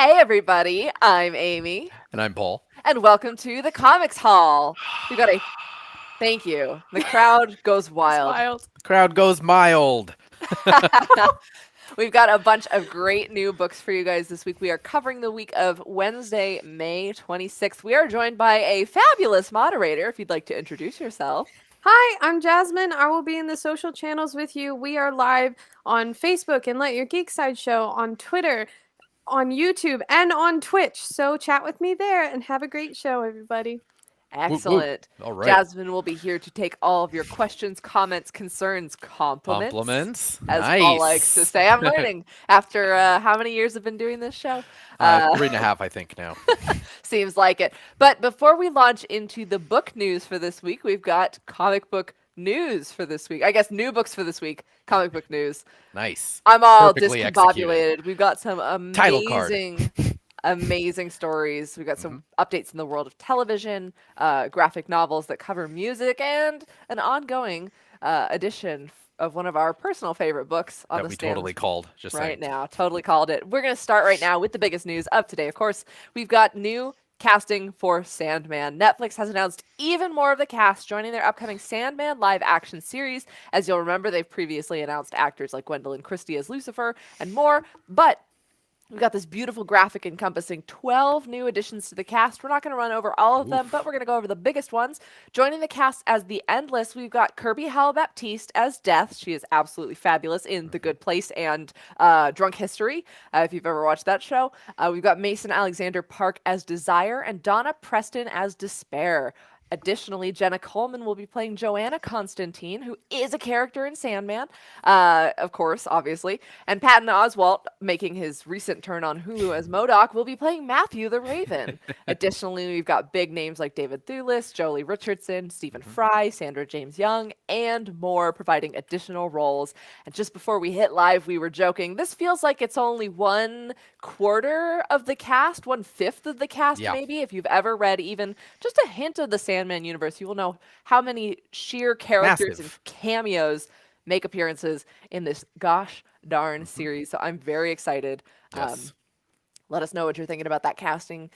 Hey everybody, I'm Amy, And I'm Paul. and welcome to the Comics Hall. We got a thank you. The crowd goes It's wild. wild. The crowd goes mild. We've got a bunch of great new books for you guys this week. We are covering the week of Wednesday, May 26th. We are joined by a fabulous moderator, if you'd like to introduce yourself. Hi, I'm Jasmine. I will be in the social channels with you. We are live on Facebook and Let Your Geek Side Show, on Twitter, on YouTube, and on Twitch. So chat with me there and have a great show, everybody. Whoop whoop. Excellent. All right. Jasmine will be here to take all of your questions, comments, concerns, compliments, Compliments. as Paul likes to Nice. say. I'm learning after how many years have been doing this show? 3.5, I think now. Seems like it. But before we launch into the book news for this week, we've got comic book news for this week. I guess new books for this week, comic book news. Nice. I'm all Perfectly executed. discombobulated. We've got some Title card. amazing stories. We've got hmm some updates in the world of television, graphic novels that cover music, and an ongoing edition of one of our personal favorite books on That the we stands totally called. Just right saying. now. Totally called it. We're going to start right now with the biggest news of today. Of course, we've got new casting for Sandman. Netflix has announced even more of the cast joining their upcoming Sandman live action series. As you'll remember, they've previously announced actors like Gwendolyn Christie as Lucifer and more, but we've got this beautiful graphic encompassing 12 new additions to the cast. We're not going to run over all of them, but Oof. we're going to go over the biggest ones. Joining the cast as the Endless, we've got Kirby Howell-Baptiste as Death. She is absolutely fabulous in The Good Place and Drunk History, if you've ever watched that show. We've got Mason Alexander Park as Desire and Donna Preston as Despair. Additionally, Jenna Coleman will be playing Joanna Constantine, who is a character in Sandman, of course, obviously. And Patton Oswalt, making his recent turn on Hulu as MODOK, will be playing Matthew the Raven. Additionally, we've got big names like David Thewlis, Jolie Richardson, Stephen Mhm. Fry, Sandra James Young, and more, providing additional roles. And just before we hit live, we were joking, this feels like it's only 1/4 of the cast, 1/5 of the cast, Yeah. maybe. If you've ever read even just a hint of the Sandman universe, you will know how many sheer characters and Massive. cameos make appearances in this gosh darn hmm series. So I'm very excited. Um, Yes. let us know what you're thinking about that casting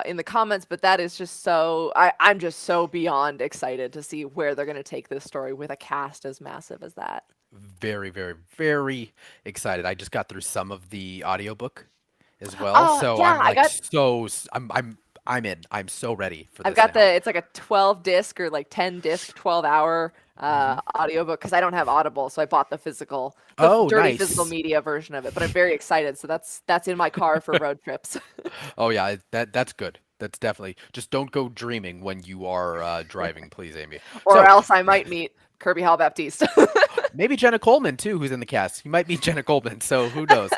in the comments. But that is just so, I'm just so beyond excited to see where they're going to take this story with a cast as massive as that. Very, very, very excited. I just got through some of the audiobook as well, Oh, so yeah, I'm like I'm in. I'm so ready for I've this got now. it's like a 12 disc or like 10 disc, 12-hour hmm audiobook because I don't have Audible, so I bought the physical, Oh, dirty physical nice. media version of it. But I'm very excited, so that's in my car for road trips. Oh yeah, that's good. That's definitely. Just don't go dreaming when you are driving, please, Amy. Or So else I might meet Kirby Hall Baptiste. maybe Jenna Coleman too, who's in the cast. You might meet Jenna Coleman, so who knows?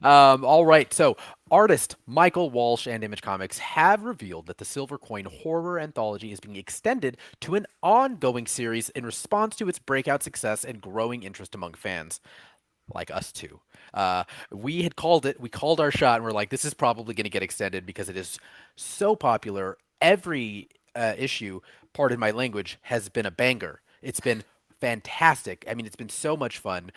All right. So artist Michael Walsh and Image Comics have revealed that the Silver Coin horror anthology is being extended to an ongoing series in response to its breakout success and growing interest among fans like us too. We had called it. We called our shot, and we're like, this is probably going to get extended because it is so popular. Every issue, pardon my language, has been a banger. It's been fantastic. I mean, it's been so much fun.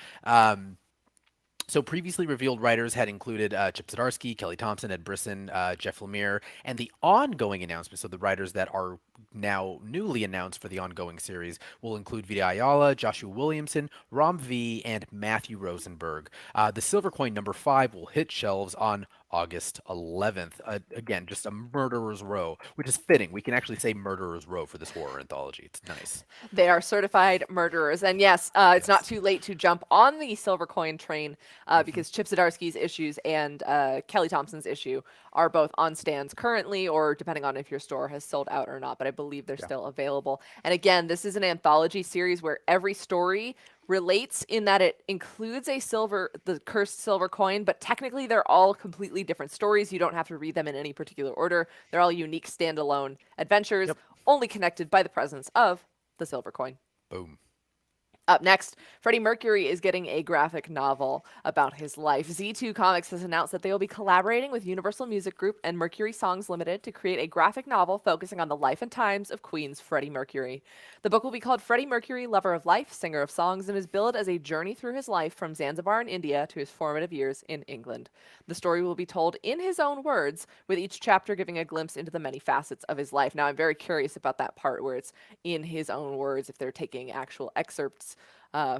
So previously revealed writers had included Chip Zdarsky, Kelly Thompson, Ed Brisson, Jeff Lemire, and the ongoing announcements. So the writers that are now newly announced for the ongoing series will include Vita Ayala, Joshua Williamson, Ram V, and Matthew Rosenberg. The Silver Coin #5 will hit shelves on August 11th. Again, just a murderer's row, which is fitting. We can actually say murderer's row for this horror anthology. It's nice. They are certified murderers. And yes, it's not Yes. too late to jump on the Silver Coin train hmm because Chip Zdarsky's issues and Kelly Thompson's issue are both on stands currently, or depending on if your store has sold out or not. But I believe they're Yeah. still available. And again, this is an anthology series where every story relates in that it includes the cursed silver coin, but technically they're all completely different stories. You don't have to read them in any particular order. They're all unique standalone adventures, Yep. only connected by the presence of the silver coin. Boom. Up next, Freddie Mercury is getting a graphic novel about his life. Z2 Comics has announced that they will be collaborating with Universal Music Group and Mercury Songs Limited to create a graphic novel focusing on the life and times of Queen's Freddie Mercury. The book will be called Freddie Mercury, Lover of Life, Singer of Songs, and is billed as a journey through his life from Zanzibar in India to his formative years in England. The story will be told in his own words, with each chapter giving a glimpse into the many facets of his life. Now, I'm very curious about that part where it's in his own words, if they're taking actual excerpts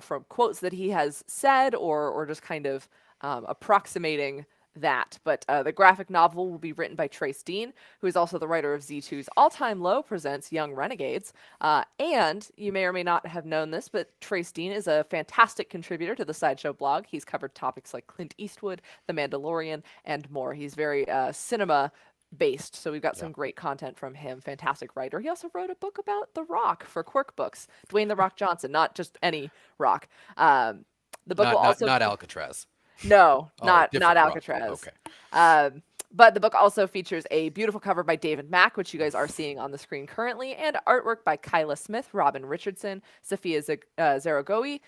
from quotes that he has said, or just kind of approximating that. But the graphic novel will be written by Trace Dean, who is also the writer of Z2's All Time Low presents Young Renegades. And you may or may not have known this, but Trace Dean is a fantastic contributor to the Sideshow blog. He's covered topics like Clint Eastwood, The Mandalorian, and more. He's very cinema based. So we've got some great content from him. Fantastic writer. He also wrote a book about The Rock for Quirk Books. Dwayne The Rock Johnson, not just any Rock. The book will also not Alcatraz. no, Oh, not different Rock. Alcatraz. Okay. But the book also features a beautiful cover by David Mack, which you guys are seeing on the screen currently, and artwork by Kyla Smith, Robin Richardson, Sophia Zaragoe,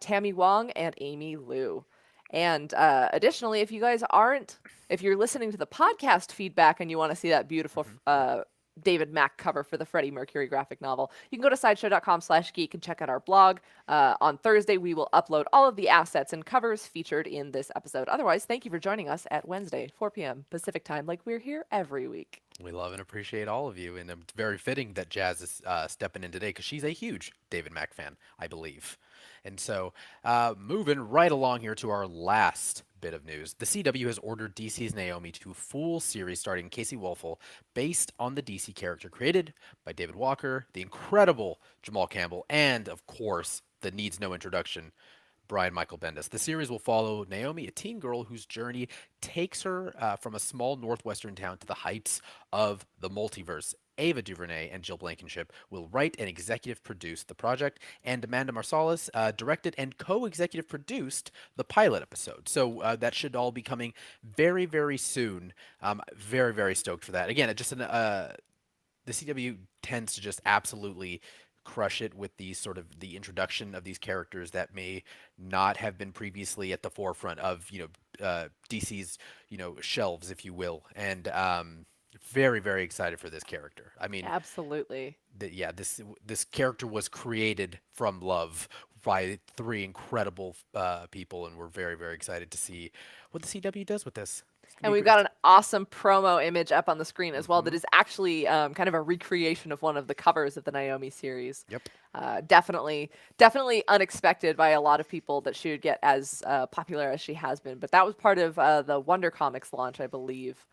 Tammy Wong, and Amy Liu. And additionally, if you're listening to the podcast feedback and you want to see that beautiful David Mack cover for the Freddie Mercury graphic novel, you can go to sideshow.com/geek and check out our blog. On Thursday, we will upload all of the assets and covers featured in this episode. Otherwise, thank you for joining us at Wednesday, 4 p.m. Pacific time, like we're here every week. We love and appreciate all of you, and it's very fitting that Jazz is stepping in today because she's a huge David Mack fan, I believe. And so, moving right along here to our last bit of news. The CW has ordered DC's Naomi to a full series starring Casey Wolfel based on the DC character created by David Walker, the incredible Jamal Campbell, and, of course, that needs no introduction, Brian Michael Bendis. The series will follow Naomi, a teen girl whose journey takes her from a small northwestern town to the heights of the multiverse. Ava DuVernay and Jill Blankenship will write and executive produce the project, and Amanda Marsalis directed and co-executive produced the pilot episode. So that should all be coming very, very soon. Very, very stoked for that. Again, the CW tends to just absolutely crush it with these sort of the introduction of these characters that may not have been previously at the forefront of DC's shelves, if you will. And very, very excited for this character. I mean, absolutely. This character was created from love by three incredible people, and we're very, very excited to see what the CW does with this. And we've got an awesome promo image up on the screen as well that is actually kind of a recreation of one of the covers of the Naomi series. Yep. Definitely unexpected by a lot of people that she would get as popular as she has been. But that was part of the Wonder Comics launch, I believe.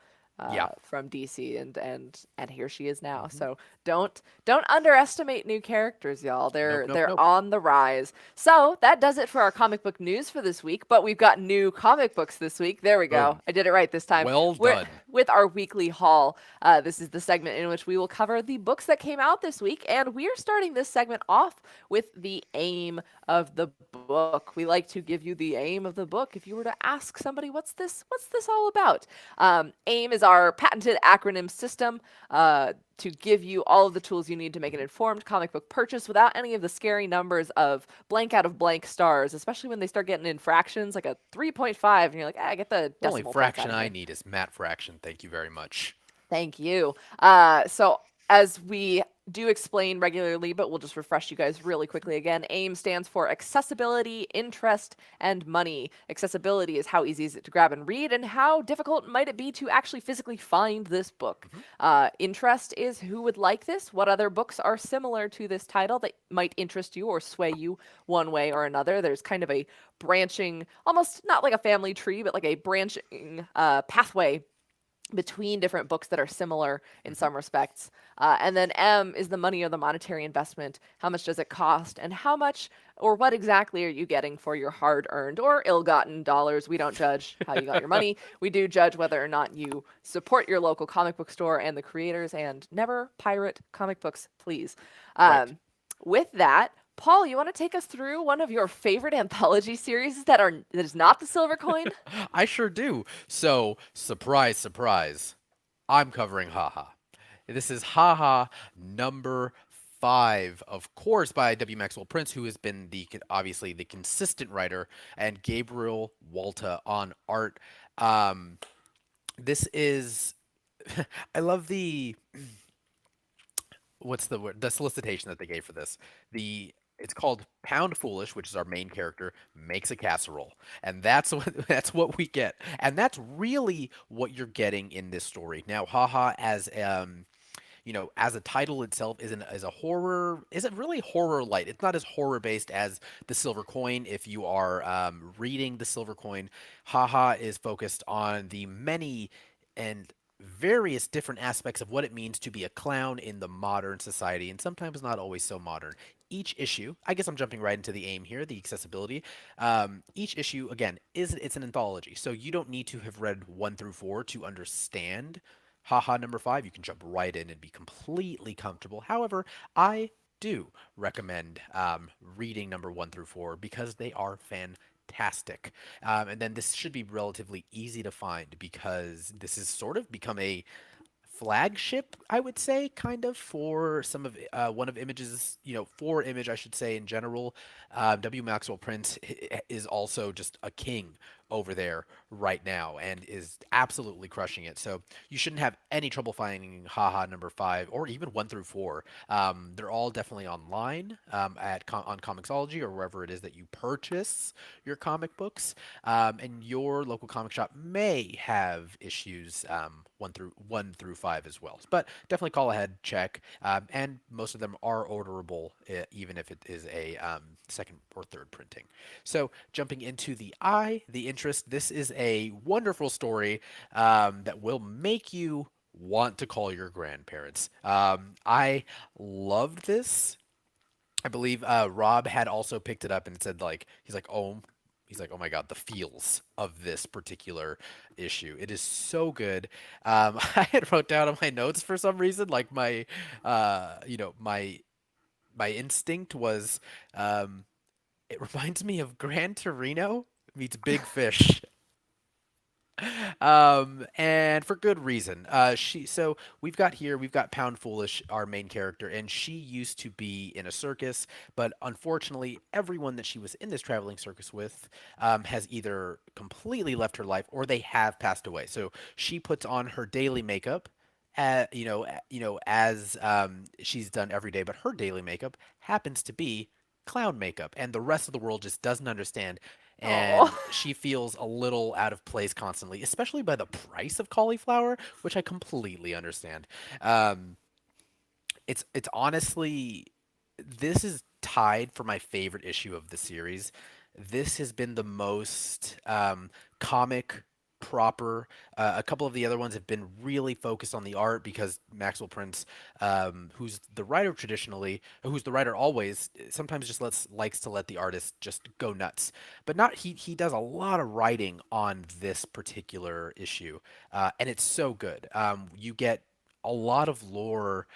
From DC, and here she is now. So don't underestimate new characters, y'all. They're on the rise. So that does it for our comic book news for this week. But we've got new comic books this week. There we go. I did it right this time. Well done. With our weekly haul, this is the segment in which we will cover the books that came out this week, and we are starting this segment off with the aim of the book. We like to give you the aim of the book. If you were to ask somebody, what's this all about? AIM is our patented acronym system to give you all of the tools you need to make an informed comic book purchase without any of the scary numbers of blank out of blank stars, especially when they start getting in fractions like a 3.5 and you're like, I get the decimal. The only fraction I need is Matt fraction. Thank you very much. Thank you. So as we do explain regularly, but we'll just refresh you guys really quickly again. AIM stands for accessibility, interest, and money. Accessibility is how easy is it to grab and read, and how difficult might it be to actually physically find this book. Interest is who would like this, what other books are similar to this title that might interest you or sway you one way or another. There's kind of a branching, almost not like a family tree, but like a branching pathway between different books that are similar in some respects. And then M is the money or the monetary investment. How much does it cost? And how much or what exactly are you getting for your hard-earned or ill-gotten dollars? We don't judge how you got your money. We do judge whether or not you support your local comic book store and the creators, and never pirate comic books, please. Right. With that, Paul, you want to take us through one of your favorite anthology series that is not the Silver Coin? I sure do. So, surprise, surprise, I'm covering Haha. This is Haha number 5, of course, by W. Maxwell Prince, who has been obviously the consistent writer, and Gabriel Walta on art. Um, this is I love the what's the word, the solicitation that they gave for this. The It's called Pound Foolish, which is our main character, makes a casserole, and that's what that's what we get, and that's really what you're getting in this story. Now, haha, as as a title itself is a horror, isn't really horror light. It's not as horror based as the Silver Coin. If you are reading the Silver Coin, haha is focused on the many and various different aspects of what it means to be a clown in the modern society, and sometimes not always so modern. Each issue, I guess I'm jumping right into the aim here, the accessibility. Each issue, again, it's an anthology, so you don't need to have read 1 through 4 to understand haha number 5. You can jump right in and be completely comfortable. However, I do recommend reading number 1 through 4 because they are fantastic. And then this should be relatively easy to find because this has sort of become a flagship, I would say, kind of for some of one of Image's, for Image, I should say, in general. W. Maxwell Prince is also just a king over there right now and is absolutely crushing it. So you shouldn't have any trouble finding haha number 5 or even 1 through 4. They're all definitely online on Comixology or wherever it is that you purchase your comic books. And your local comic shop may have issues 1 through 5 as well. But definitely call ahead, check, and most of them are orderable, even if it is a second or third printing. So jumping into the interest, this is a wonderful story that will make you want to call your grandparents. I loved this. I believe Rob had also picked it up and said he's like, oh my god, the feels of this particular issue. It is so good. I had wrote down on my notes for some reason, like my instinct was, it reminds me of Gran Torino meets Big Fish. And for good reason. We've got Pound Foolish, our main character, and she used to be in a circus, but unfortunately, everyone that she was in this traveling circus with has either completely left her life or they have passed away. So she puts on her daily makeup. As she's done every day, but her daily makeup happens to be clown makeup, and the rest of the world just doesn't understand, Oh. and she feels a little out of place constantly, especially by the price of cauliflower, which I completely understand. Um, it's honestly, this is tied for my favorite issue of the series. This has been the most comic proper. A couple of the other ones have been really focused on the art because Maxwell Prince, who's the writer always, sometimes just likes to let the artist just go nuts. But not he does a lot of writing on this particular issue, and it's so good. You get a lot of lore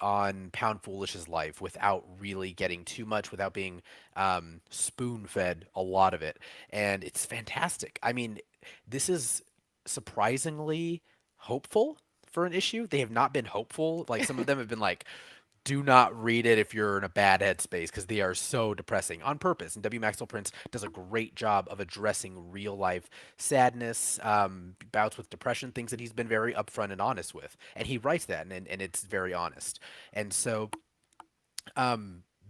on Pound Foolish's life without really getting too much, without being spoon fed a lot of it. And it's fantastic. I mean, this is surprisingly hopeful for an issue. They have not been hopeful. Like some of them have been like, do not read it if you're in a bad headspace because they are so depressing on purpose. And W. Maxwell Prince does a great job of addressing real life sadness, bouts with depression, things that he's been very upfront and honest with. And he writes that, and it's very honest. And so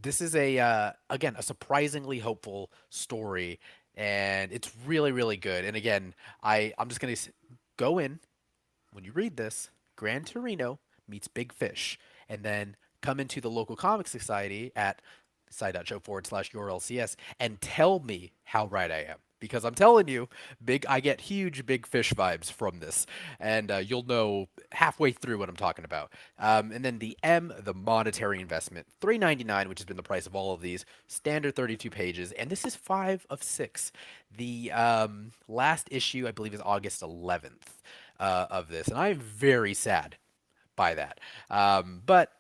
this is again, a surprisingly hopeful story, and it's really, really good. And again, I'm just going to go in when you read this, Gran Torino meets Big Fish, and then come into the local comic society at side.show/your LCS and tell me how right I am. Because I'm telling you, I get huge Big Fish vibes from this, and you'll know halfway through what I'm talking about. And then the monetary investment, $3.99, which has been the price of all of these, standard 32 pages, and this is 5 of 6. The last issue, I believe, is August 11th of this, and I'm very sad by that. But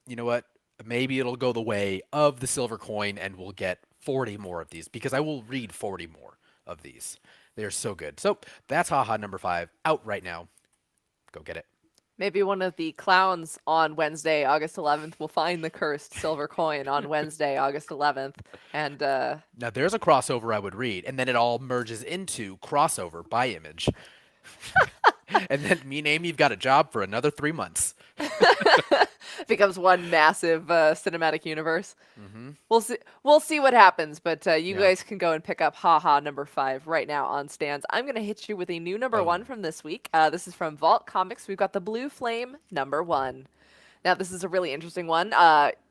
you know what? Maybe it'll go the way of the Silver Coin, and we'll get 40 more of these because I will read 40 more of these. They're so good. So that's haha number 5 out right now. Go get it. Maybe one of the clowns on Wednesday, August 11th, will find the cursed silver coin on Wednesday, August 11th, and Now there's a crossover I would read, and then it all merges into crossover by Image, and then me and Amy've got a job for another 3 months. becomes one massive cinematic universe. Hmm. We'll see. We'll see what happens, but you Yeah. guys can go and pick up Haha number 5 right now on stands. I'm gonna hit you with a new number Oh. 1 from this week. This is from Vault Comics. We've got the Blue Flame number 1. Now, this is a really interesting one.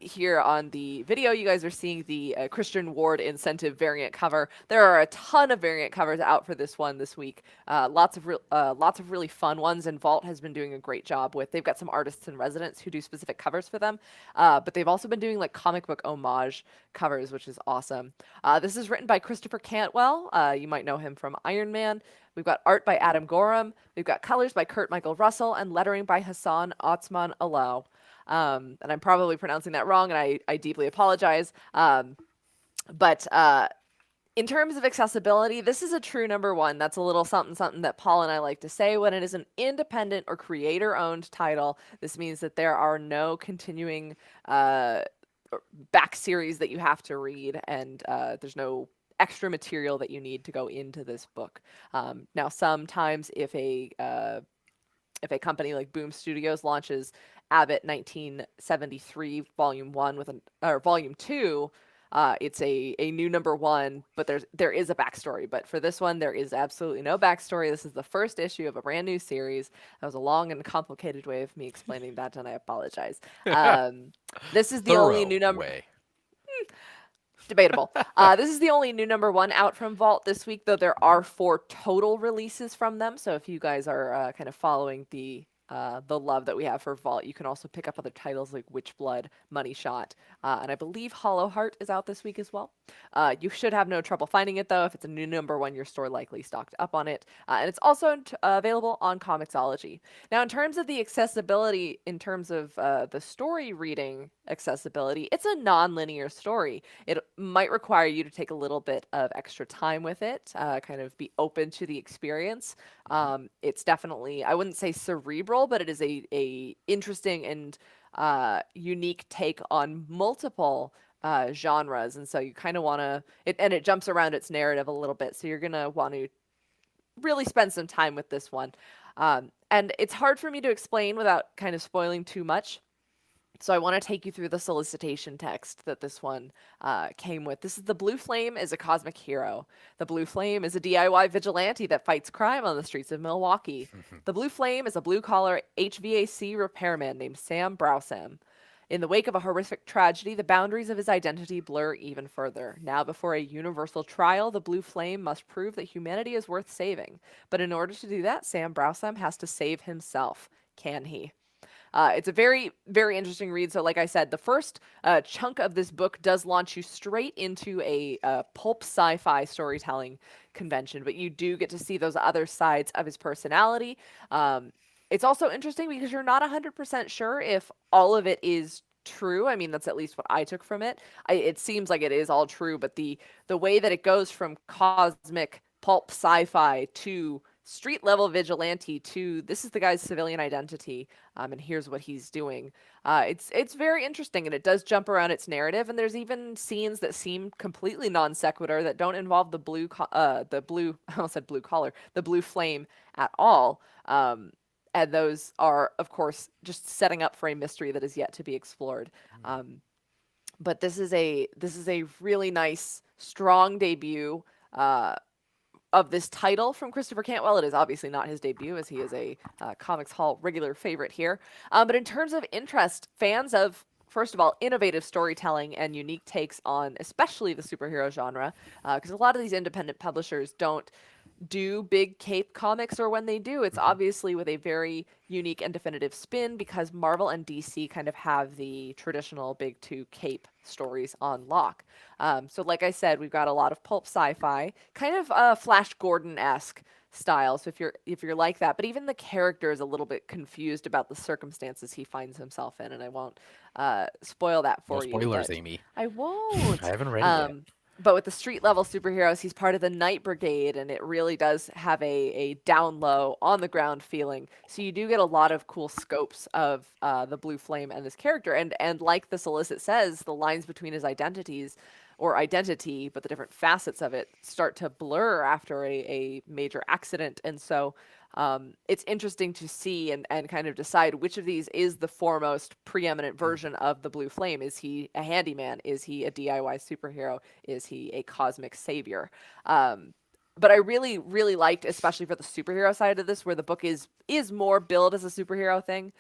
Here on the video, you guys are seeing the Christian Ward incentive variant cover. There are a ton of variant covers out for this one this week. Lots of really fun ones, and Vault has been doing a great job with. They've got some artists in residence who do specific covers for them, but they've also been doing like comic book homage covers, which is awesome. This is written by Christopher Cantwell. You might know him from Iron Man. We've got art by Adam Gorham. We've got colors by Kurt Michael Russell and lettering by Hassan Otsman Alou. And I'm probably pronouncing that wrong, and I deeply apologize. But in terms of accessibility, this is a true number 1. That's a little something something that Paul and I like to say. When it is an independent or creator-owned title, this means that there are no continuing back series that you have to read, and there's no extra material that you need to go into this book. Now, sometimes if a company like Boom Studios launches Abbott 1973 Volume 1 or Volume 2, it's a new number 1, but there is a backstory. But for this one, there is absolutely no backstory. This is the first issue of a brand new series. That was a long and complicated way of me explaining that, and I apologize. This is the only new number. Way. Debatable. This is the only new number 1 out from Vault this week, though there are 4 total releases from them. So if you guys are kind of following the love that we have for Vault, you can also pick up other titles like Witchblood, Money Shot, and I believe Hollow Heart is out this week as well. You should have no trouble finding it, though. If it's a new number 1, your store likely stocked up on it. And it's also available on Comixology. Now, in terms of the accessibility, in terms of the story reading accessibility, it's a non-linear story. It might require you to take a little bit of extra time with it, kind of be open to the experience. It's definitely, I wouldn't say cerebral, but it is a interesting and unique take on multiple genres, and so you kind of want to and it jumps around its narrative a little bit, so you're gonna want to really spend some time with this one. And it's hard for me to explain without kind of spoiling too much. So I want to take you through the solicitation text that this one came with. This is: the Blue Flame is a cosmic hero. The Blue Flame is a DIY vigilante that fights crime on the streets of Milwaukee. The Blue Flame is a blue-collar HVAC repairman named Sam Browsam. In the wake of a horrific tragedy, the boundaries of his identity blur even further. Now, before a universal trial, the Blue Flame must prove that humanity is worth saving. But in order to do that, Sam Browsam has to save himself. Can he? It's a very, very interesting read. So, like I said, the first chunk of this book does launch you straight into a pulp sci-fi storytelling convention, but you do get to see those other sides of his personality. It's also interesting because you're not 100% sure if all of it is true. I mean, that's at least what I took from it. It seems like it is all true, but the way that it goes from cosmic pulp sci-fi to street level vigilante to this is the guy's civilian identity, and here's what he's doing. It's very interesting, and it does jump around its narrative, and there's even scenes that seem completely non sequitur that don't involve the blue I almost said blue collar, the Blue Flame at all. And those are, of course, just setting up for a mystery that is yet to be explored. But this is a really nice, strong debut of this title from Christopher Cantwell. It is obviously not his debut, as he is a Comics Hall regular favorite here. But in terms of interest, fans of, first of all, innovative storytelling and unique takes on especially the superhero genre, because a lot of these independent publishers don't do big cape comics, or when they do, it's obviously with a very unique and definitive spin, because Marvel and DC kind of have the traditional big two cape stories on lock. So like I said, we've got a lot of pulp sci-fi, kind of Flash Gordon-esque style. So if you're like that, but even the character is a little bit confused about the circumstances he finds himself in, and I won't spoil that for No you. spoilers, but Amy. I won't. I haven't read it yet. but with the street level superheroes, he's part of the Night Brigade, and it really does have a down low, on the ground feeling. So you do get a lot of cool scopes of the Blue Flame and this character, and like the solicit says, the lines between his identities or identity, but the different facets of it start to blur after a major accident, and so it's interesting to see and kind of decide which of these is the foremost preeminent version of the Blue Flame. Is he a handyman? Is he a DIY superhero? Is he a cosmic savior? But I really, really liked, especially for the superhero side of this, where the book is more billed as a superhero thing.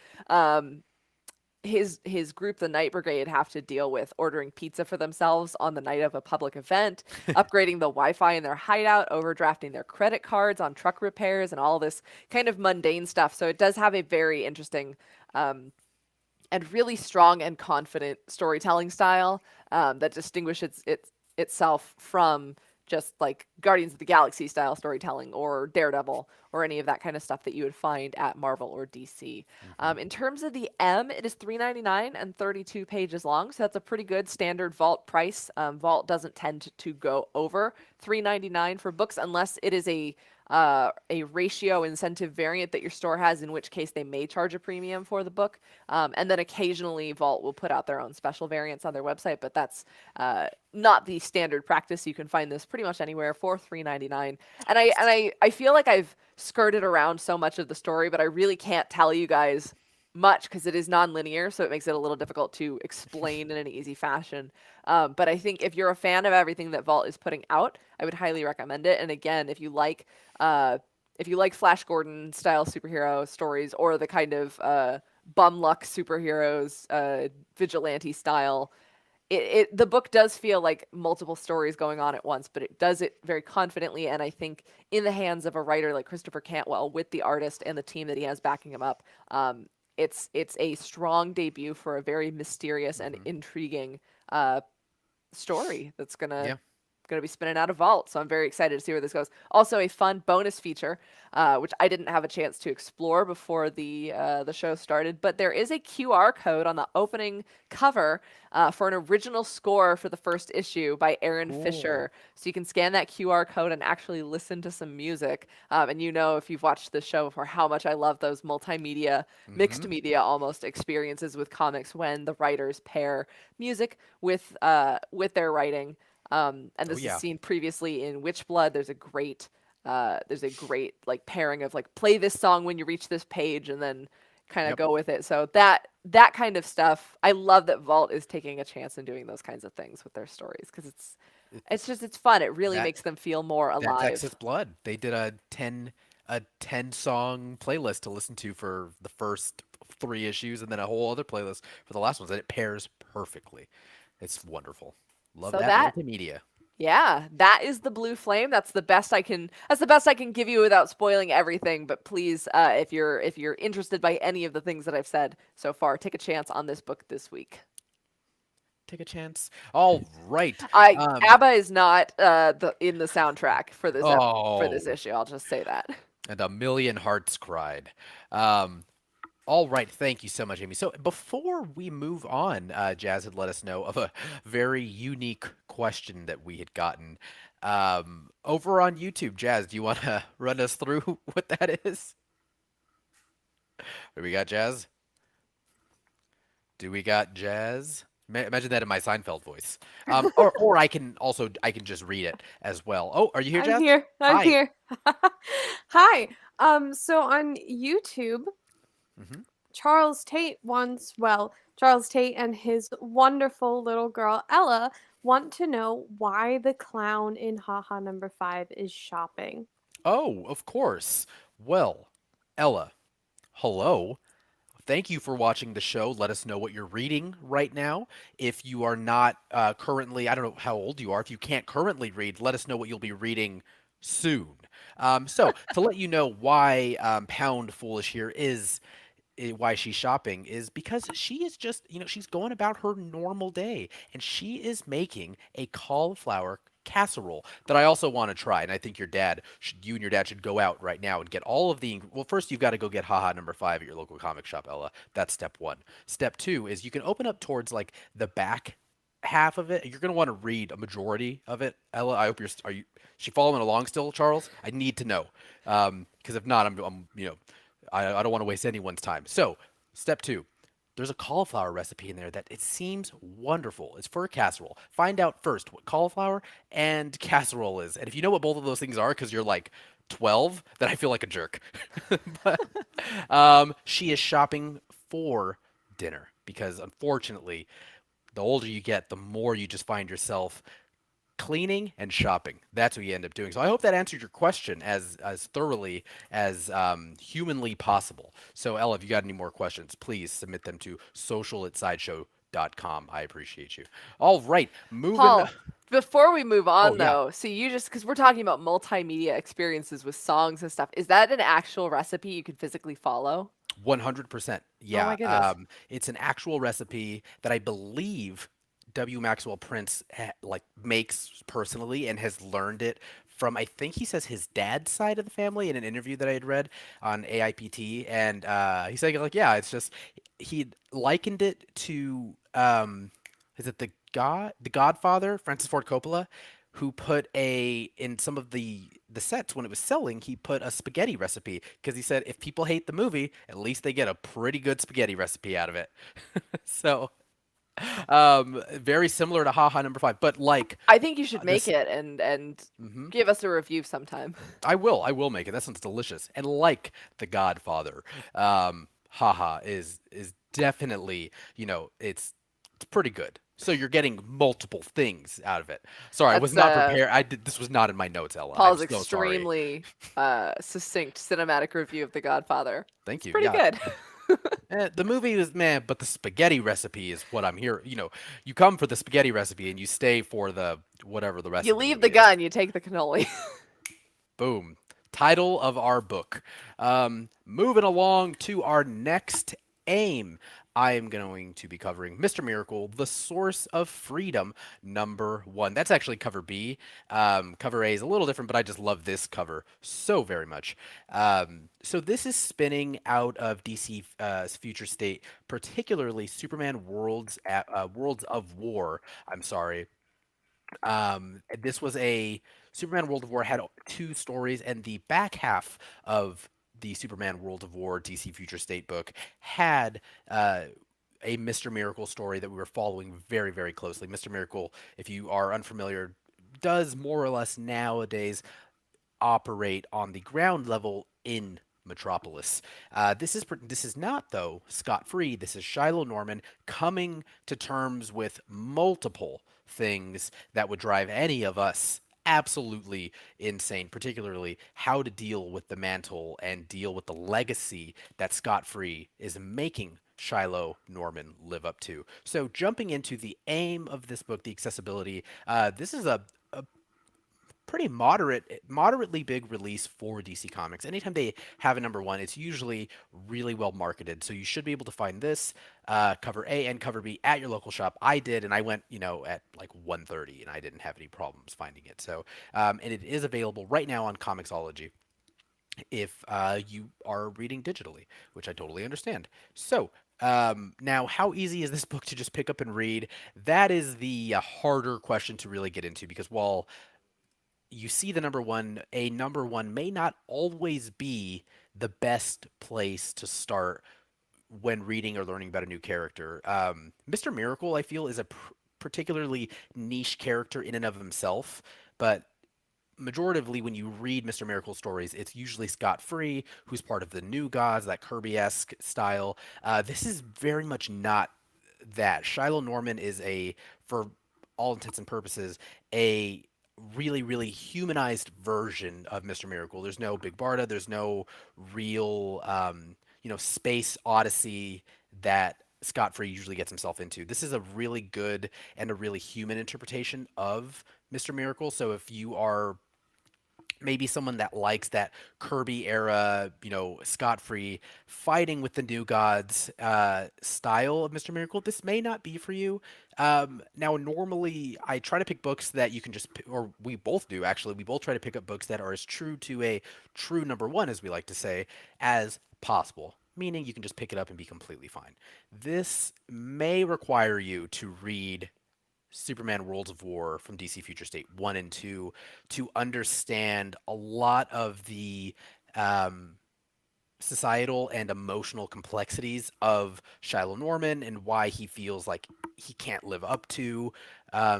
His group, the Night Brigade, have to deal with ordering pizza for themselves on the night of a public event, upgrading the Wi-Fi in their hideout, overdrafting their credit cards on truck repairs, and all this kind of mundane stuff. So it does have a very interesting and really strong and confident storytelling style that distinguishes itself from just like Guardians of the Galaxy style storytelling or Daredevil or any of that kind of stuff that you would find at Marvel or DC. In terms of the M, it is $3.99 and 32 pages long, so that's a pretty good standard Vault price. Vault doesn't tend to go over $3.99 for books unless it is a ratio incentive variant that your store has, in which case they may charge a premium for the book. And then occasionally Vault will put out their own special variants on their website, but that's not the standard practice. You can find this pretty much anywhere for $3.99. And I feel like I've skirted around so much of the story, but I really can't tell you guys much because it is non-linear, so it makes it a little difficult to explain in an easy fashion. But I think if you're a fan of everything that Vault is putting out, I would highly recommend it. And again, if you like Flash Gordon style superhero stories or the kind of bum luck superheroes, vigilante style, the book does feel like multiple stories going on at once, but it does it very confidently, and I think in the hands of a writer like Christopher Cantwell with the artist and the team that he has backing him up, it's a strong debut for a very mysterious and intriguing story that's Yeah. gonna be spinning out of Vault. So I'm very excited to see where this goes. Also, a fun bonus feature, which I didn't have a chance to explore before the show started, but there is a QR code on the opening cover for an original score for the first issue by Aaron Fisher. So you can scan that QR code and actually listen to some music. And you know, if you've watched this show before, how much I love those multimedia, mixed media almost experiences with comics when the writers pair music with their writing. And this is seen previously in Witchblood. There's a great like pairing of like play this song when you reach this page and then kind of go with it. So that kind of stuff, I love that Vault is taking a chance and doing those kinds of things with their stories because it's fun. It really makes them feel more That's alive. Texas Blood. They did a 10 song playlist to listen to for the first 3 issues and then a whole other playlist for the last ones, and it pairs perfectly. It's wonderful. Love So that multimedia. Yeah, that is the Blue Flame. That's the best I can give you without spoiling everything. But please, if you're interested by any of the things that I've said so far, take a chance on this book this week. Take a chance. All right. ABBA is not in the soundtrack for this for this Oh, issue. I'll just say that. and a million hearts cried. All right, thank you so much, Amy. So before we move on, Jazz had let us know of a very unique question that we had gotten over on YouTube. Jazz, do you want to run us through what that is? Do we got Jazz? Do we got Jazz? Imagine that in my Seinfeld voice. Or I can just read it as well. Oh, are you here, I'm Jazz? here. I'm Hi. here. Hi. So on YouTube, Mhm. Charles Tate and his wonderful little girl Ella want to know why the clown in Haha number 5 is shopping. Oh, of course. Well, Ella, hello. Thank you for watching the show. Let us know what you're reading right now. If you are not currently, I don't know how old you are. If you can't currently read, let us know what you'll be reading soon. So, to let you know why Pound Foolish here is why she's shopping is because she is just, she's going about her normal day and she is making a cauliflower casserole that I also want to try. And I think you and your dad should go out right now and get all of well, first you've got to go get Haha number 5 at your local comic shop, Ella. That's step 1. Step 2 is you can open up towards like the back half of it. You're going to want to read a majority of it. Ella, I hope you're. Are you? She following along still, Charles? I need to know, because if not, I'm I don't want to waste anyone's time. So, step two. There's a cauliflower recipe in there that it seems wonderful. It's for a casserole. Find out first what cauliflower and casserole is. And if you know what both of those things are, because you're like 12, then I feel like a jerk. But she is shopping for dinner because unfortunately, the older you get, the more you just find yourself cleaning and shopping. That's what you end up doing. So I hope that answered your question as thoroughly as humanly possible. So Ella, if you got any more questions, please submit them to social@sideshow.com. I appreciate you. All right, moving. Paul, before we move Oh on yeah, though, so you just because we're talking about multimedia experiences with songs and stuff, is that an actual recipe you can physically follow? 100%. Oh Yeah. my goodness. It's an actual recipe that I believe W. Maxwell Prince like makes personally and has learned it from, I think he says, his dad's side of the family in an interview that I had read on AIPT. And he's saying like, yeah, it's just he likened it to is it the Godfather, Francis Ford Coppola, who put a in some of the sets when it was selling, he put a spaghetti recipe because he said if people hate the movie, at least they get a pretty good spaghetti recipe out of it. So, very similar to Haha number five, but like I think you should make this. it and Mhm. give us a review sometime. I will make it. That sounds delicious. And like The Godfather, Haha is definitely, it's pretty good. So you're getting multiple things out of it. Sorry, I was That's not prepared. I did this was not in my notes, Ella. I'm Paul's so sorry. extremely succinct cinematic review of The Godfather. Thank It's you. pretty Yeah. good. The movie was man, but the spaghetti recipe is what I'm here. You come for the spaghetti recipe and you stay for the whatever the rest You of the leave the movie is. gun, you take the cannoli. Boom. Title of our book. Moving along to our next aim. I am going to be covering Mr. Miracle, The Source of Freedom, number one. That's actually cover B. Cover A is a little different, but I just love this cover so very much. So this is spinning out of DC future state, particularly Superman Worlds of War. I'm sorry, this was a Superman World of War had two stories, and the back half of the Superman World of War DC Future State book had a Mr. Miracle story that we were following very, very closely. Mr. Miracle, if you are unfamiliar, does more or less nowadays operate on the ground level in Metropolis. This is not though scot free. This is Shiloh Norman coming to terms with multiple things that would drive any of us absolutely insane, particularly how to deal with the mantle and deal with the legacy that Scott Free is making Shiloh Norman live up to. So, jumping into the aim of this book, the accessibility, this is a pretty moderately big release for DC Comics. Anytime they have a number one, it's usually really well marketed. So you should be able to find this cover A and cover B at your local shop. I did, and I went, at like 1:30, and I didn't have any problems finding it. So, and it is available right now on Comixology if you are reading digitally, which I totally understand. So, now, how easy is this book to just pick up and read? That is the harder question to really get into because while you see the number one, a number one may not always be the best place to start when reading or learning about a new character. Mr. Miracle, I feel, is a particularly niche character in and of himself, but majoritively when you read Mr. Miracle stories, it's usually Scott Free, who's part of the New Gods, that Kirby-esque style. This is very much not that. Shiloh Norman is for all intents and purposes, a really, really humanized version of Mr. Miracle. There's no Big Barda. There's no real, space odyssey that Scott Free usually gets himself into. This is a really good and a really human interpretation of Mr. Miracle. So if you are maybe someone that likes that Kirby era, Scott Free fighting with the new gods style of Mr. Miracle, this may not be for you. Now, normally I try to pick books that you can just, or we both do actually. We both try to pick up books that are as true to a true number one, as we like to say, as possible. Meaning you can just pick it up and be completely fine. This may require you to read Superman Worlds of War from DC Future State 1 and 2 to understand a lot of the um, societal and emotional complexities of Shiloh Norman and why he feels like he can't live up to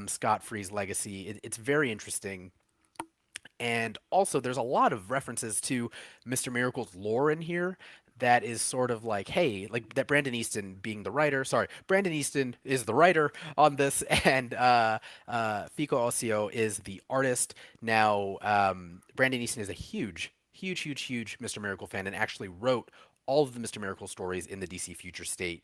Scott Free's legacy. It's very interesting. And also, there's a lot of references to Mr. Miracle's lore in here that is sort of like, hey, like that Brandon Easton being the writer. Sorry, Brandon Easton is the writer on this, and Fico Ossio is the artist. Now, Brandon Easton is a huge Mr. Miracle fan and actually wrote all of the Mr. Miracle stories in the DC Future State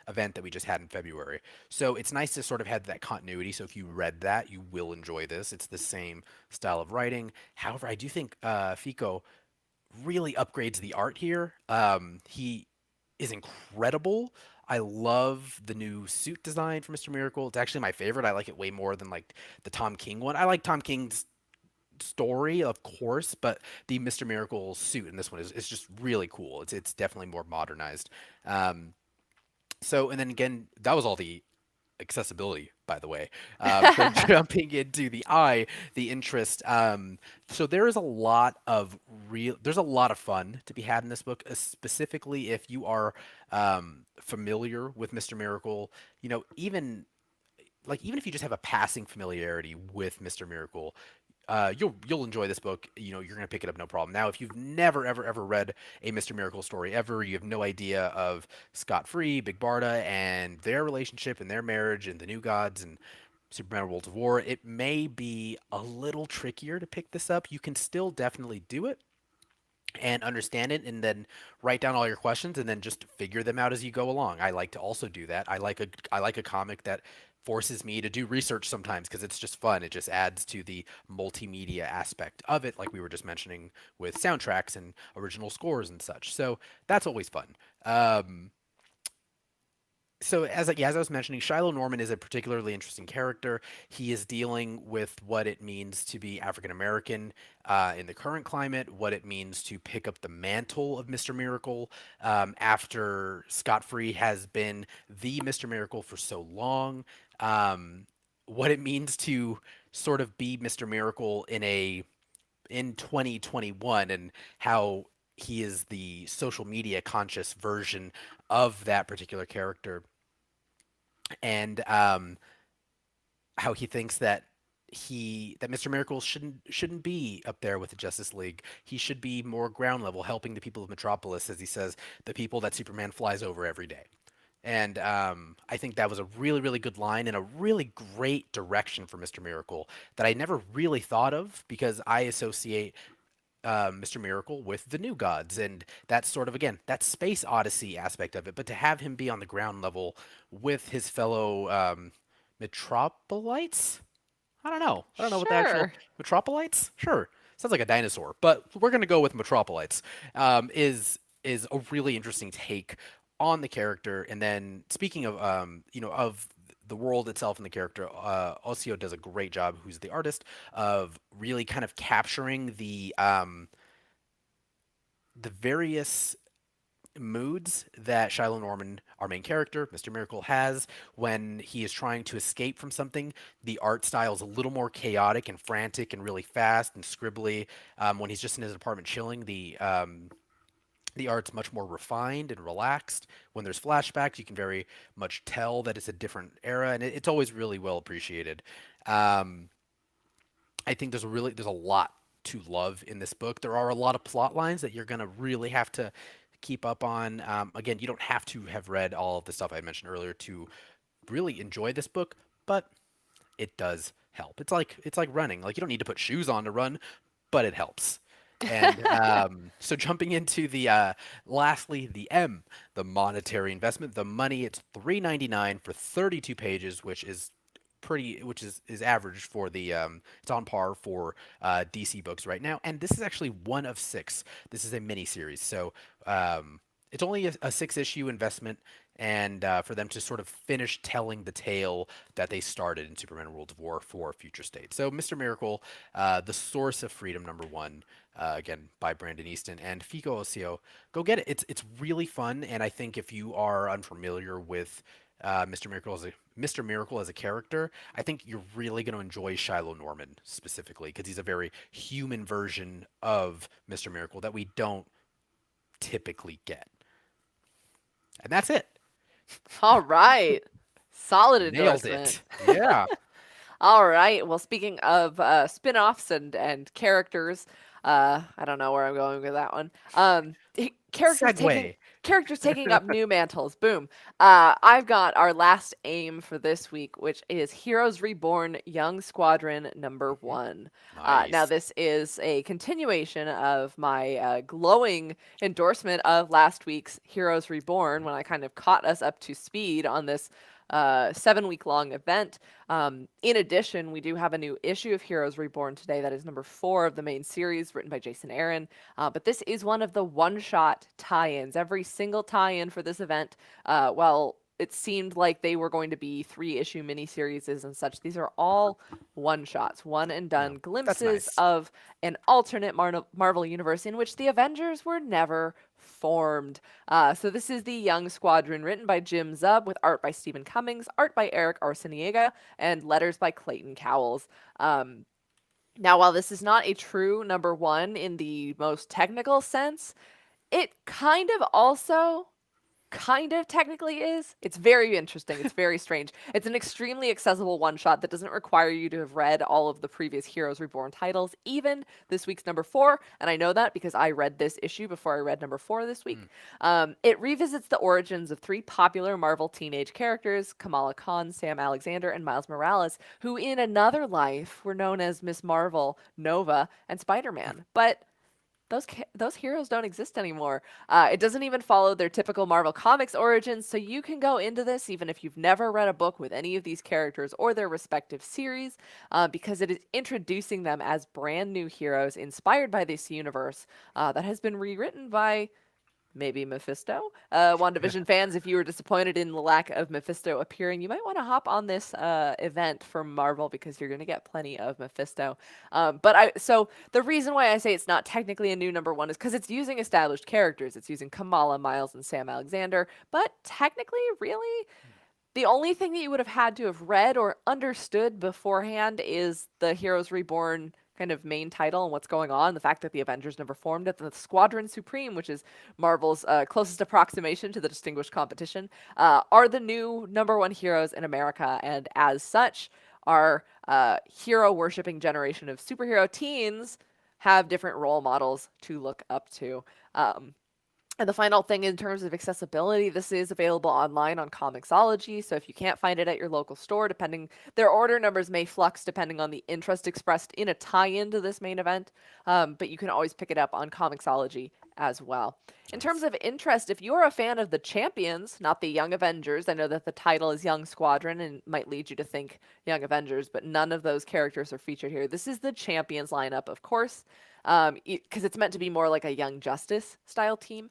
event that we just had in February. So it's nice to sort of have that continuity. So if you read that, you will enjoy this. It's the same style of writing. However, I do think Fico really upgrades the art here. He is incredible. I love the new suit design for Mr. Miracle. It's actually my favorite. I like it way more than like the Tom King one. I like Tom King's story, of course, but the Mr. Miracle suit in this one is just really cool. It's definitely more modernized. Um, so, and then again, that was all the accessibility, by the way. So jumping into the eye, the interest. So there is a lot of there's a lot of fun to be had in this book, specifically if you are familiar with Mr. Miracle. You know, even if you just have a passing familiarity with Mr. Miracle, you'll enjoy this book. You know, you're gonna pick it up no problem. Now, if you've never ever read a Mr. Miracle story ever, you have no idea of Scott Free, Big Barda, and their relationship and their marriage and the New Gods and Superman Worlds of War, it may be a little trickier to pick this up. You can still definitely do it and understand it and then write down all your questions and then just figure them out as you go along. I like to also do that. I like a comic that forces me to do research sometimes because it's just fun. It just adds to the multimedia aspect of it like we were just mentioning with soundtracks and original scores and such. So that's always fun. So as I was mentioning, Shiloh Norman is a particularly interesting character. He is dealing with what it means to be African American in the current climate, what it means to pick up the mantle of Mr. Miracle after Scott Free has been the Mr. Miracle for so long. What it means to sort of be Mr. Miracle in 2021 and how he is the social media conscious version of that particular character and how he thinks that Mr. Miracle shouldn't be up there with the Justice League. He should be more ground level, helping the people of Metropolis, as he says, the people that Superman flies over every day. And I think that was a really good line and a really great direction for Mr. Miracle that I never really thought of because I associate Mr. Miracle with the New Gods, and that's sort of again that space odyssey aspect of it. But to have him be on the ground level with his fellow Metropolites, I don't know. I don't know what the actual Sure. Metropolites. Sure, sounds like a dinosaur, but we're gonna go with Metropolites. Is a really interesting take on the character. And then speaking of of the world itself and the character, Osio does a great job. Who's the artist of really kind of capturing the various moods that Shiloh Norman, our main character, Mr. Miracle, has when he is trying to escape from something. The art style is a little more chaotic and frantic and really fast and scribbly. When he's just in his apartment chilling, the art's much more refined and relaxed. When there's flashbacks, you can very much tell that it's a different era, and it's always really well appreciated. Um, I think there's a lot to love in this book. There are a lot of plot lines that you're gonna really have to keep up on. Again, you don't have to have read all of the stuff I mentioned earlier to really enjoy this book, but it does help. It's like running. Like you don't need to put shoes on to run, but it helps. And so jumping into the lastly the M, the monetary investment, the money. It's $3.99 for 32 pages, which is average for the it's on par for DC books right now. And this is actually one of six. This is a mini series, so it's only a six issue investment, and for them to sort of finish telling the tale that they started in Superman World of War for Future State. So Mr. Miracle, the source of freedom, number one, again by Brandon Easton and Fico Ossio. Go get it. It's really fun, and I think if you are unfamiliar with Mr. Miracle as a character, I think you're really going to enjoy Shiloh Norman specifically because he's a very human version of Mr. Miracle that we don't typically get. And that's it. All right. Solid Nailed endorsement. it. Yeah. All right. Well, speaking of spin-offs and characters, I don't know where I'm going with that one. Segway. Characters taking up new mantles. Boom. I've got our last aim for this week, which is Heroes Reborn Young Squadron #1. Now, Nice. this is a continuation of my glowing endorsement of last week's Heroes Reborn when I kind of caught us up to speed on this 7-week long event. In addition, we do have a new issue of Heroes Reborn today that is #4 of the main series, written by Jason Aaron. But this is one of the one-shot tie-ins. Every single tie-in for this event, well, it seemed like they were going to be 3-issue miniseries and such. These are all one-shots, one and done Yeah, that's glimpses nice. of an alternate Marvel universe in which the Avengers were never formed. So this is the Young Squadron, written by Jim Zub, with art by Stephen Cummings, art by Eric Arciniega, and letters by Clayton Cowles. Now, while this is not a true #1 in the most technical sense, it kind of technically is. It's very interesting. It's very strange. It's an extremely accessible one shot that doesn't require you to have read all of the previous Heroes Reborn titles, even this week's #4. And I know that because I read this issue before I read #4 this week. It revisits the origins of 3 popular Marvel teenage characters, Kamala Khan, Sam Alexander, and Miles Morales, who in another life were known as Miss Marvel, Nova, and Spider-Man. But those heroes don't exist anymore. It doesn't even follow their typical Marvel Comics origins, so you can go into this even if you've never read a book with any of these characters or their respective series, because it is introducing them as brand new heroes inspired by this universe that has been rewritten by maybe Mephisto. WandaVision fans, if you were disappointed in the lack of Mephisto appearing, you might want to hop on this event from Marvel because you're going to get plenty of Mephisto. So the reason why I say it's not technically a new #1 is because it's using established characters. It's using Kamala, Miles, and Sam Alexander, but technically, really, the only thing that you would have had to have read or understood beforehand is the Heroes Reborn kind of main title and what's going on, the fact that the Avengers never formed at the Squadron Supreme, which is Marvel's closest approximation to the distinguished competition, are the new #1 heroes in America, and as such, our hero-worshipping generation of superhero teens have different role models to look up to. And the final thing in terms of accessibility, this is available online on Comixology. So if you can't find it at your local store, their order numbers may flux depending on the interest expressed in a tie-in to this main event. But you can always pick it up on Comixology as well. In terms of interest, if you're a fan of the Champions, not the Young Avengers, I know that the title is Young Squadron and might lead you to think Young Avengers, but none of those characters are featured here. This is the Champions lineup, of course, because it's meant to be more like a Young Justice style team.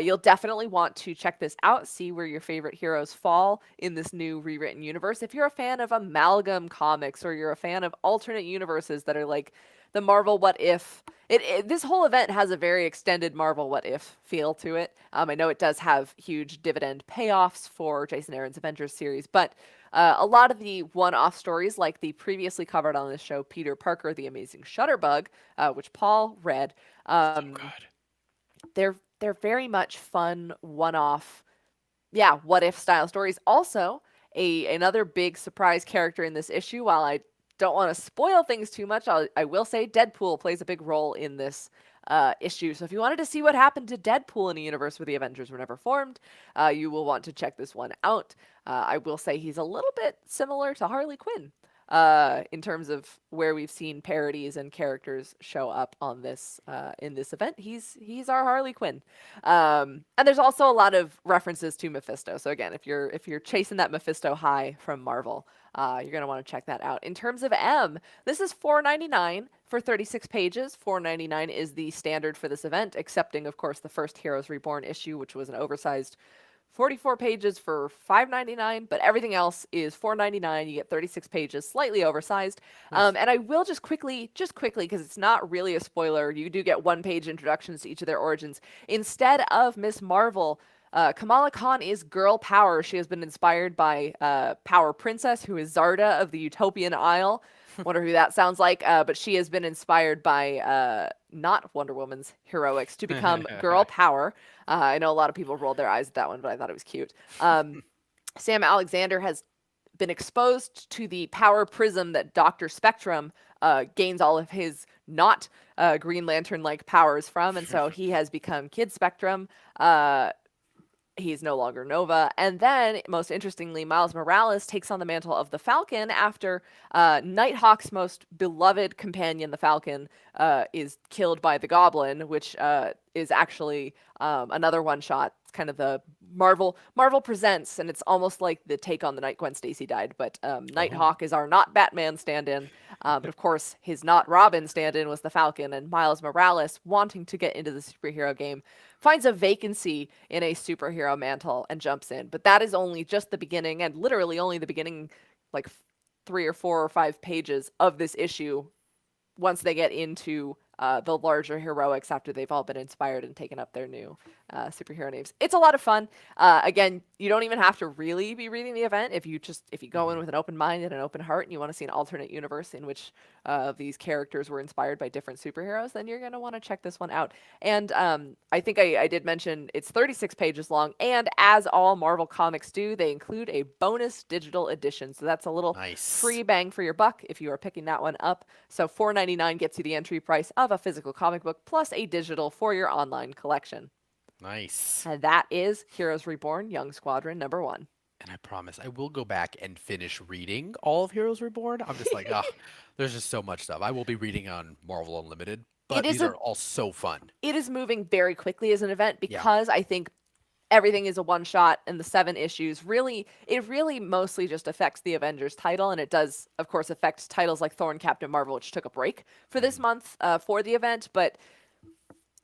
You'll definitely want to check this out, see where your favorite heroes fall in this new rewritten universe. If you're a fan of Amalgam comics or you're a fan of alternate universes that are like the Marvel What If, this whole event has a very extended Marvel What If feel to it. I know it does have huge dividend payoffs for Jason Aaron's Avengers series, but a lot of the one-off stories, like the previously covered on this show, Peter Parker, The Amazing Shutterbug, which Paul read, So good. they're very much fun one-off, what if style stories. Also, another big surprise character in this issue. While I don't want to spoil things too much, I will say Deadpool plays a big role in this issue. So if you wanted to see what happened to Deadpool in a universe where the Avengers were never formed, you will want to check this one out. I will say he's a little bit similar to Harley Quinn in terms of where we've seen parodies and characters show up on this in this event. He's our Harley Quinn, and there's also a lot of references to Mephisto. So again, if you're chasing that Mephisto high from Marvel, you're gonna want to check that out. In terms of M, this is $4.99 for 36 pages. $4.99 is the standard for this event, excepting of course the first Heroes Reborn issue, which was an oversized 44 pages for $5.99, but everything else is $4.99. You get 36 pages, slightly oversized. Nice. And I will just quickly, because it's not really a spoiler, you do get one-page introductions to each of their origins. Instead of Miss Marvel, Kamala Khan is girl power. She has been inspired by Power Princess, who is Zarda of the Utopian Isle. Wonder who that sounds like. But she has been inspired by not Wonder Woman's heroics to become girl power. I know a lot of people rolled their eyes at that one, but I thought it was cute. Sam Alexander has been exposed to the power prism that Dr. Spectrum gains all of his not Green Lantern like powers from. And so he has become Kid Spectrum. He's no longer Nova. And then, most interestingly, Miles Morales takes on the mantle of the Falcon after Nighthawk's most beloved companion, the Falcon, is killed by the Goblin, which is actually another one-shot. It's kind of the Marvel Presents, and it's almost like the take on the night Gwen Stacy died. But Nighthawk is our not Batman stand-in. But of course, his not Robin stand-in was the Falcon, and Miles Morales, wanting to get into the superhero game, finds a vacancy in a superhero mantle and jumps in. But that is only just the beginning, and literally only the beginning, like 3 or 4 or 5 pages of this issue once they get into the larger heroics after they've all been inspired and taken up their new superhero names. It's a lot of fun. Again, you don't even have to really be reading the event. If you go in with an open mind and an open heart and you want to see an alternate universe in which these characters were inspired by different superheroes, then you're going to want to check this one out. And I think I did mention it's 36 pages long, and as all Marvel comics do, they include a bonus digital edition. So that's a little free bang for your buck if you are picking that one up. So $4.99 gets you the entry price of a physical comic book plus a digital for your online collection. Nice. And that is Heroes Reborn, Young Squadron #1. And I promise I will go back and finish reading all of Heroes Reborn. I'm just like, there's just so much stuff. I will be reading on Marvel Unlimited, but these are all so fun. It is moving very quickly as an event because I think everything is a one shot, and the 7 issues really mostly just affects the Avengers title, and it does of course affect titles like Thor and Captain Marvel, which took a break for this month for the event, but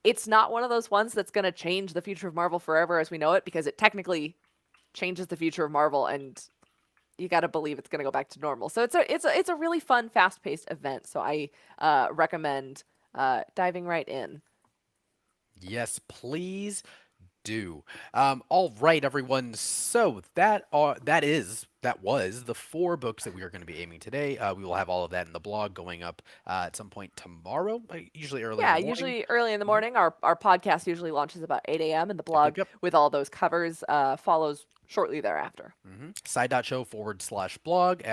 it's not one of those ones that's going to change the future of Marvel forever as we know it, because it technically changes the future of Marvel, and you got to believe it's going to go back to normal. So it's a really fun, fast-paced event. So I recommend diving right in. Yes, please do. All right, everyone. So that was the 4 books that we are going to be aiming today. We will have all of that in the blog going up at some point tomorrow, usually early in the morning. Usually early in the morning. Our podcast usually launches about 8 a.m. and the blog with all those covers follows shortly thereafter. Side.show/blog,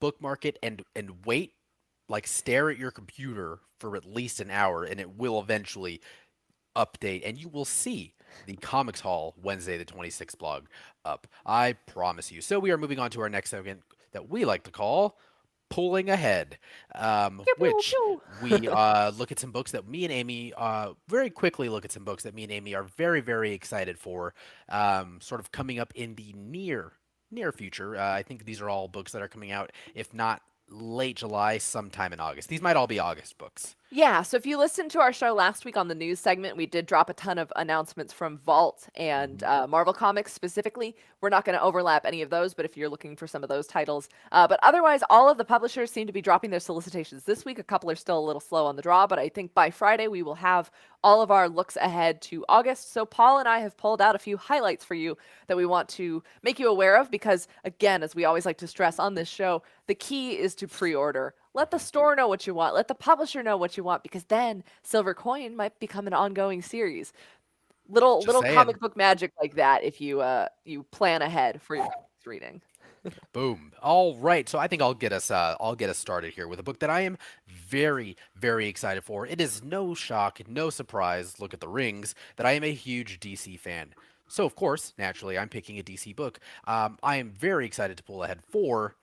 bookmark it and wait, like stare at your computer for at least an hour, and it will eventually update, and you will see the Comics Hall Wednesday the 26th blog up. I promise you. So we are moving on to our next segment that we like to call Pulling Ahead, which we look at some books that me and Amy very quickly look at some books that me and Amy are very, very excited for, sort of coming up in the near future. I think these are all books that are coming out, if not late July, sometime in August. These might all be August books. Yeah, so if you listened to our show last week on the news segment, we did drop a ton of announcements from Vault and Marvel Comics specifically. We're not going to overlap any of those, but if you're looking for some of those titles. But otherwise, all of the publishers seem to be dropping their solicitations this week. A couple are still a little slow on the draw, but I think by Friday we will have all of our looks ahead to August. So Paul and I have pulled out a few highlights for you that we want to make you aware of because, again, as we always like to stress on this show, the key is to pre-order. Let the store know what you want. Let the publisher know what you want, because then Silver Coin might become an ongoing series. Little comic book magic like that if you plan ahead for your reading. Boom. All right. So I think I'll get us started here with a book that I am very, very excited for. It is no shock, no surprise, look at the rings, that I am a huge DC fan. So of course, naturally, I'm picking a DC book. I am very excited to pull ahead for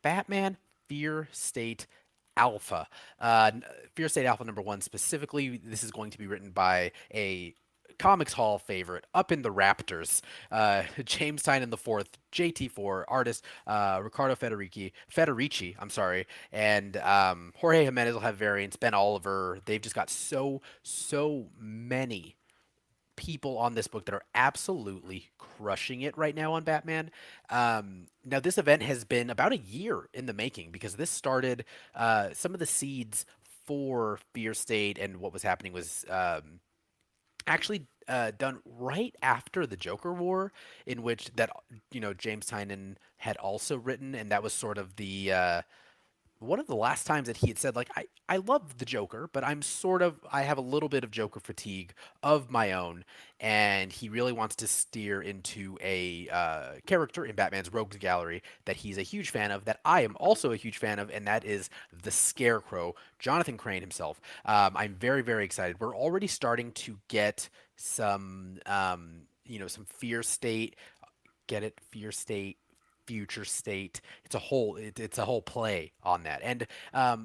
Batman Fear State Alpha. Fear State Alpha #1 specifically. This is going to be written by a Comics Hall favorite up in the Raptors, James Tynion IV, JT4, artist Ricardo Federici, I'm sorry, and Jorge Jimenez will have variants, Ben Oliver. They've just got so many people on this book that are absolutely crushing it right now on Batman. Now, this event has been about a year in the making, because this started some of the seeds for Fear State, and what was happening was actually done right after the Joker War, in which that James Tynion had also written, and that was sort of the one of the last times that he had said, like, I love the Joker, but I have a little bit of Joker fatigue of my own, and he really wants to steer into a character in Batman's Rogues Gallery that he's a huge fan of, that I am also a huge fan of, and that is the Scarecrow, Jonathan Crane himself. I'm very, very excited. We're already starting to get some, some Fear State, get it, Fear State, future state. It's a whole play on that. And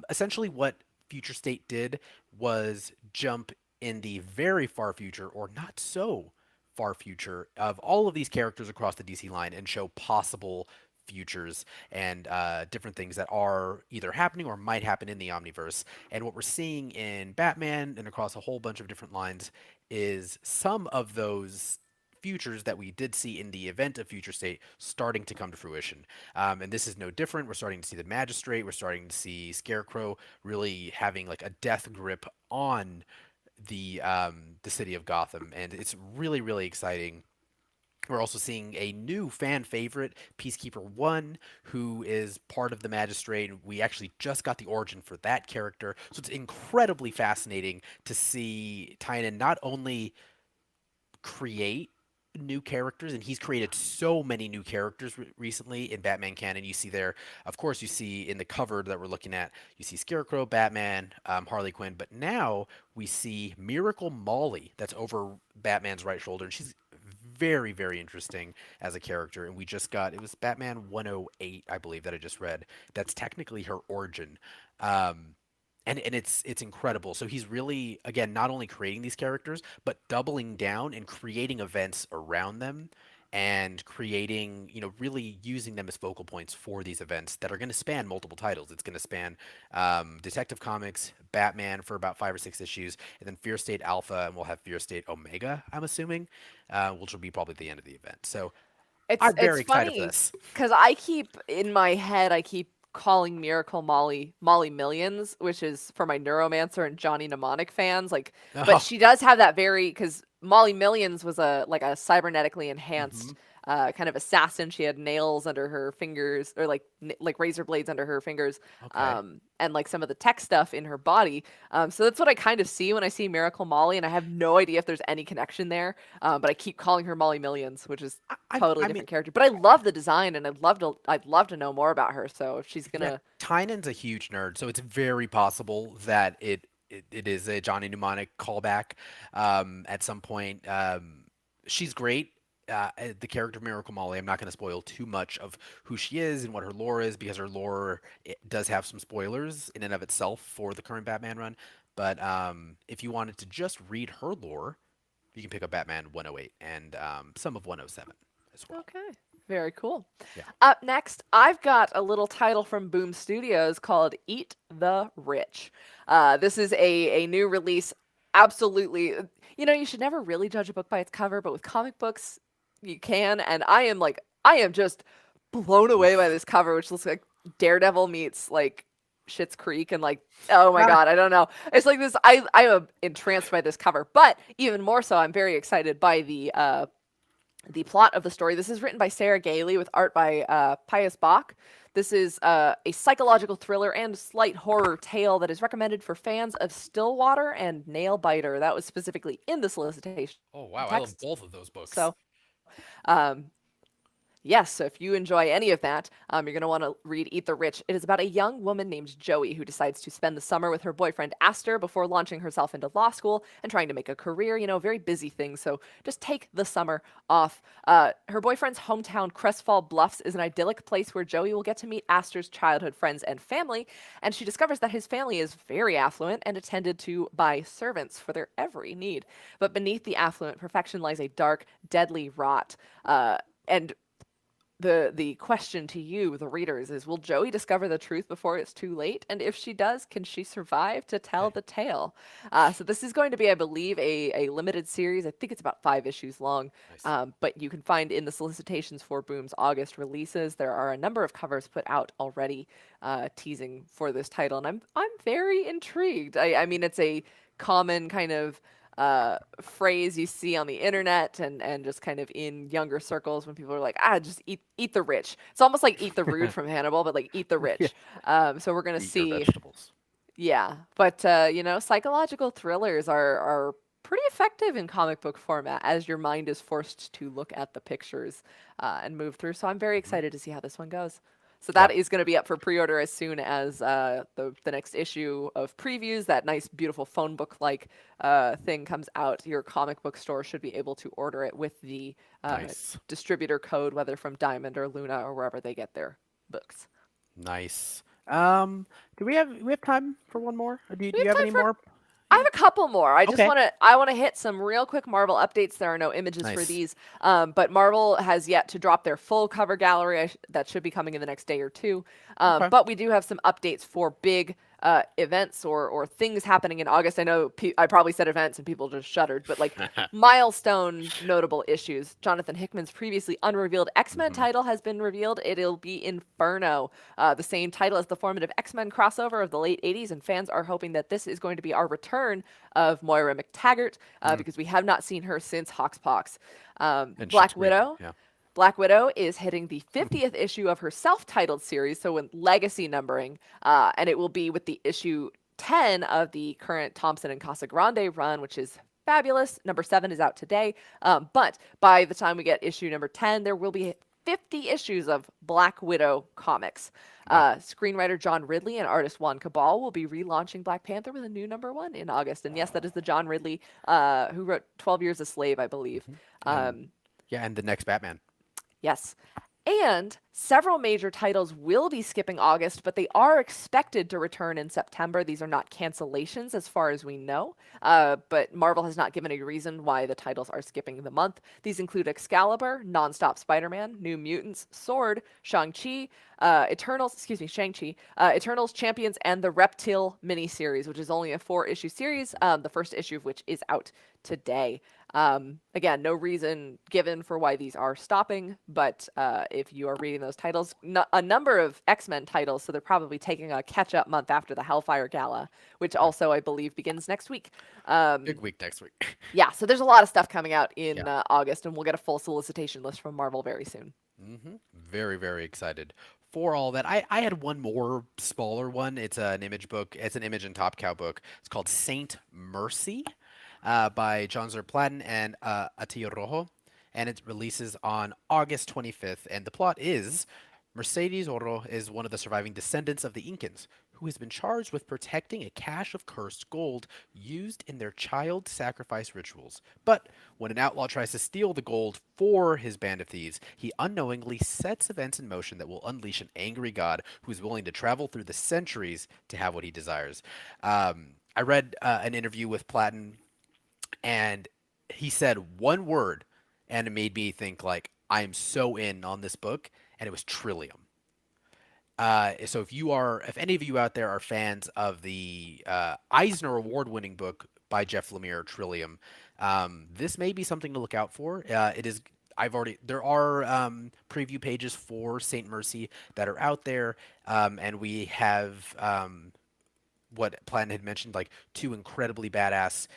essentially what future state did was jump in the very far future, or not so far future, of all of these characters across the DC line, and show possible futures and different things that are either happening or might happen in the omniverse. And what we're seeing in Batman and across a whole bunch of different lines is some of those futures that we did see in the event of Future State starting to come to fruition. And this is no different. We're starting to see the Magistrate. We're starting to see Scarecrow really having like a death grip on the city of Gotham, and it's really, really exciting. We're also seeing a new fan favorite, Peacekeeper 1, who is part of the Magistrate. We actually just got the origin for that character. So it's incredibly fascinating to see Tynan not only create new characters, and he's created so many new characters recently in Batman canon. You see there, of course, you see in the cover that we're looking at, you see Scarecrow, Batman, Harley Quinn, but now we see Miracle Molly that's over Batman's right shoulder, and she's very, very interesting as a character. And we just got, it was Batman 108, I believe, that I just read. That's technically her origin. Um, and it's incredible. So he's really, again, not only creating these characters, but doubling down and creating events around them, and creating, really using them as focal points for these events that are going to span multiple titles. It's going to span Detective Comics, Batman for about 5 or 6 issues, and then Fear State Alpha, and we'll have Fear State Omega, I'm assuming, which will be probably the end of the event. So It's I'm it's very excited for funny this. because I keep in my head I keep calling Miracle Molly Millions, which is for my Neuromancer and Johnny Mnemonic fans. Like, but Oh, she does have that very because Molly Millions was a like a cybernetically hmm. enhanced kind of assassin. She had nails under her fingers, or like like razor blades under her fingers, Okay. and like some of the tech stuff in her body. So that's what I kind of see when I see Miracle Molly, and I have no idea if there's any connection there. But I keep calling her Molly Millions, which is totally I mean, different character. But I love the design, and I'd love to know more about her. So if she's yeah, gonna, Tynan's a huge nerd, so it's very possible that it is a Johnny Mnemonic callback at some point. She's great. The character Miracle Molly, I'm not going to spoil too much of who she is and what her lore is, because her lore, it does have some spoilers in and of itself for the current Batman run. But if you wanted to just read her lore, you can pick up Batman 108 and some of 107 as well. okay, very cool. Yeah. Up next, I've got a little title from Boom Studios called "Eat the Rich." This is a new release. Absolutely, you should never really judge a book by its cover, but with comic books, you can. And I am just blown away by Oof. this cover, which looks like Daredevil meets like Schitt's Creek, and like, oh my Ah, god, I don't know. It's like this. I am entranced by this cover, but even more so, I'm very excited by the plot of the story. This is written by Sarah Gailey with art by Pius Bach. This is a psychological thriller and slight horror tale that is recommended for fans of Stillwater and Nailbiter. That was specifically in the solicitation oh wow, I love text. both of those books. So, um, yes, so if you enjoy any of that, you're going to want to read Eat the Rich. It is about a young woman named Joey who decides to spend the summer with her boyfriend Aster before launching herself into law school and trying to make a career. Very busy thing. So just take the summer off. Her boyfriend's hometown, Crestfall Bluffs, is an idyllic place where Joey will get to meet Aster's childhood friends and family. And she discovers that his family is very affluent and attended to by servants for their every need. But beneath the affluent perfection lies a dark, deadly rot. And the question to you, the readers, is will Joey discover the truth before it's too late? And if she does, can she survive to tell the tale? So this is going to be, I believe, a limited series. I think it's about 5 issues long. Nice. But you can find in the solicitations for Boom's August releases, there are a number of covers put out already teasing for this title. And I'm very intrigued. I mean, it's a common kind of phrase you see on the internet and just kind of in younger circles when people are like, just eat the rich. It's almost like eat the rude from Hannibal, but like eat the Yeah. rich. So we're gonna Eat your see, vegetables. yeah. But psychological thrillers are pretty effective in comic book format as your mind is forced to look at the pictures and move through. So I'm very Hmm. excited to see how this one goes. So Yeah. that is going to be up for pre-order as soon as the next issue of previews. That nice, beautiful phone book like thing comes out. Your comic book store should be able to order it with the Nice. distributor code, whether from Diamond or Luna or wherever they get their books. Nice. Do we have time for one more? Or do We you have have time any for more? I Yeah. have a couple more. Okay. I want to hit some real quick Marvel updates. There are no images for Nice. these, but Marvel has yet to drop their full cover gallery. That should be coming in the next day or two. Okay. But we do have some updates for big events or things happening in August. I know I probably said events and people just shuddered, but like milestone notable issues. Jonathan Hickman's previously unrevealed X-Men Hmm. title has been revealed. It'll be Inferno, the same title as the formative X-Men crossover of the late 80s, and fans are hoping that this is going to be our return of Moira McTaggart Mm. because we have not seen her since Hoxpox. And she's Black great. Widow. Yeah. Black Widow is hitting the 50th issue of her self-titled series, so with legacy numbering, and it will be with the issue 10 of the current Thompson and Casagrande run, which is fabulous. Number 7 is out today, but by the time we get issue number 10, there will be 50 issues of Black Widow comics. Wow. Screenwriter John Ridley and artist Juan Cabal will be relaunching Black Panther with a new number 1 in August. And yes, that is the John Ridley who wrote 12 Years a Slave, I believe. Hmm. And Um, yeah, and the next Batman. Yes. And several major titles will be skipping August, but they are expected to return in September. These are not cancellations as far as we know, but Marvel has not given a reason why the titles are skipping the month. These include Excalibur, Nonstop Spider-Man, New Mutants, Sword, Shang-Chi, Shang-Chi, Eternals, Champions, and the Reptile miniseries, which is only a 4-issue series, the first issue of which is out today. Again, no reason given for why these are stopping, but if you are reading those titles, a number of X-Men titles, so they're probably taking a catch-up month after the Hellfire Gala, which also, I believe, begins next week. Big week next week. Yeah, so there's a lot of stuff coming out in Yeah. August, and we'll get a full solicitation list from Marvel very soon. Very, very excited for all that. I had one more smaller one. It's an image book. It's an image and Top Cow book. It's called Saint Mercy by John Zerplatten and Atilio Rojo. And it releases on August 25th. And the plot is Mercedes Oro is one of the surviving descendants of the Incans, who has been charged with protecting a cache of cursed gold used in their child sacrifice rituals. But when an outlaw tries to steal the gold for his band of thieves, he unknowingly sets events in motion that will unleash an angry god who is willing to travel through the centuries to have what he desires. I read an interview with Platten, and he said one word, and it made me think like I am so in on this book, and it was Trillium. So if any of you out there are fans of the Eisner Award-winning book by Jeff Lemire, Trillium, this may be something to look out for. It is. There are preview pages for Saint Mercy that are out there, and we have what Platten had mentioned, like two incredibly badass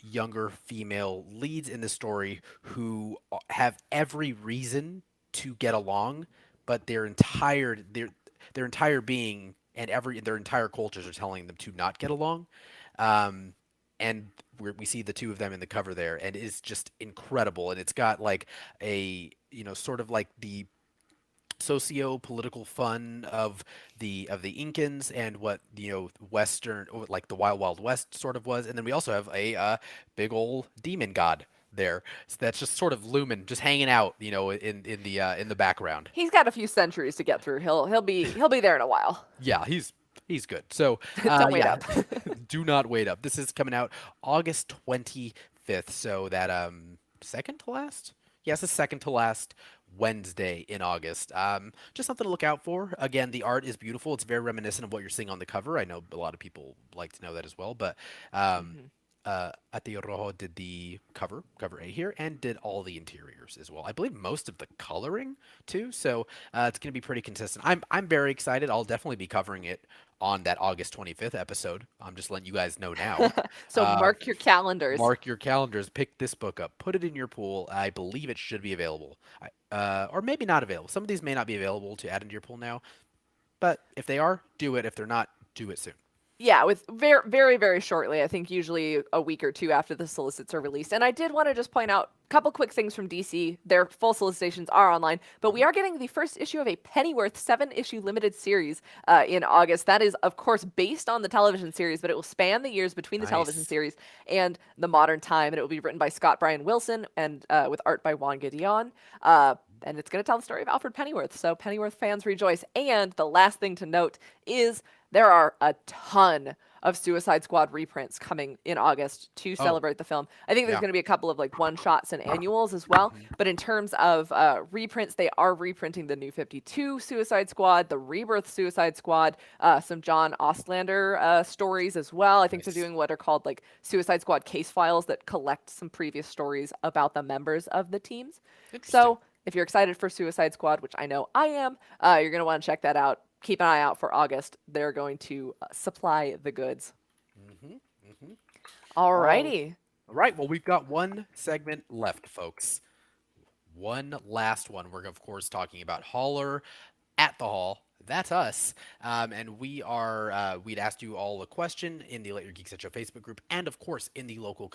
younger female leads in the story who have every reason to get along, but their entire being and their entire cultures are telling them to not get along. Um, and we see the two of them in the cover there, and it's just incredible. And it's got like sort of like the socio-political fun of the Incans and what Western, or like the Wild Wild West sort of was, and then we also have a big old demon god there, so that's just sort of looming, just hanging out, in the background. He's got a few centuries to get through. He'll be there in a while. Yeah, he's good. So Don't wait yeah, up. do not wait up. This is coming out August 25th, so that second to last. Yes, the second to last Wednesday in August. Just something to look out for. Again, the art is beautiful. It's very reminiscent of what you're seeing on the cover. I know a lot of people like to know that as well, but Ati Rojo did the cover A here, and did all the interiors as well. I believe most of the coloring too. So it's going to be pretty consistent. I'm very excited. I'll definitely be covering it on that August 25th episode. I'm just letting you guys know now. So mark your calendars. Mark your calendars. Pick this book up. Put it in your pool. I believe it should be available, or maybe not available. Some of these may not be available to add into your pool now, but if they are, do it. If they're not, do it soon. Yeah, with very, very, very shortly. I think usually a week or two after the solicits are released. And I did want to just point out a couple quick things from DC. Their full solicitations are online, but we are getting the first issue of a Pennyworth 7-issue limited series in August. That is, of course, based on the television series, but it will span the years between the television Nice. series and the modern time. And it will be written by Scott Bryan Wilson and with art by Juan Gideon. And it's going to tell the story of Alfred Pennyworth. So Pennyworth fans rejoice. And the last thing to note is there are a ton of Suicide Squad reprints coming in August to Oh, celebrate the film. I think there's yeah. going to be a couple of like one shots and annuals as well. But in terms of reprints, they are reprinting the New 52 Suicide Squad, the Rebirth Suicide Squad, some John Ostlander stories as well. I think they're Nice. doing what are called like Suicide Squad case files that collect some previous stories about the members of the teams. Interesting. So if you're excited for Suicide Squad, which I know I am, you're going to want to check that out. Keep an eye out for August. They're going to supply the goods. Mm-hmm. Mm-hmm. All Alrighty. right. Well, we've got one segment left, folks. One last one. We're of course talking about Holler at the Hall. That's us, and we'd asked you all a question in the Let Your Geek Set Show Facebook group, and of course in the local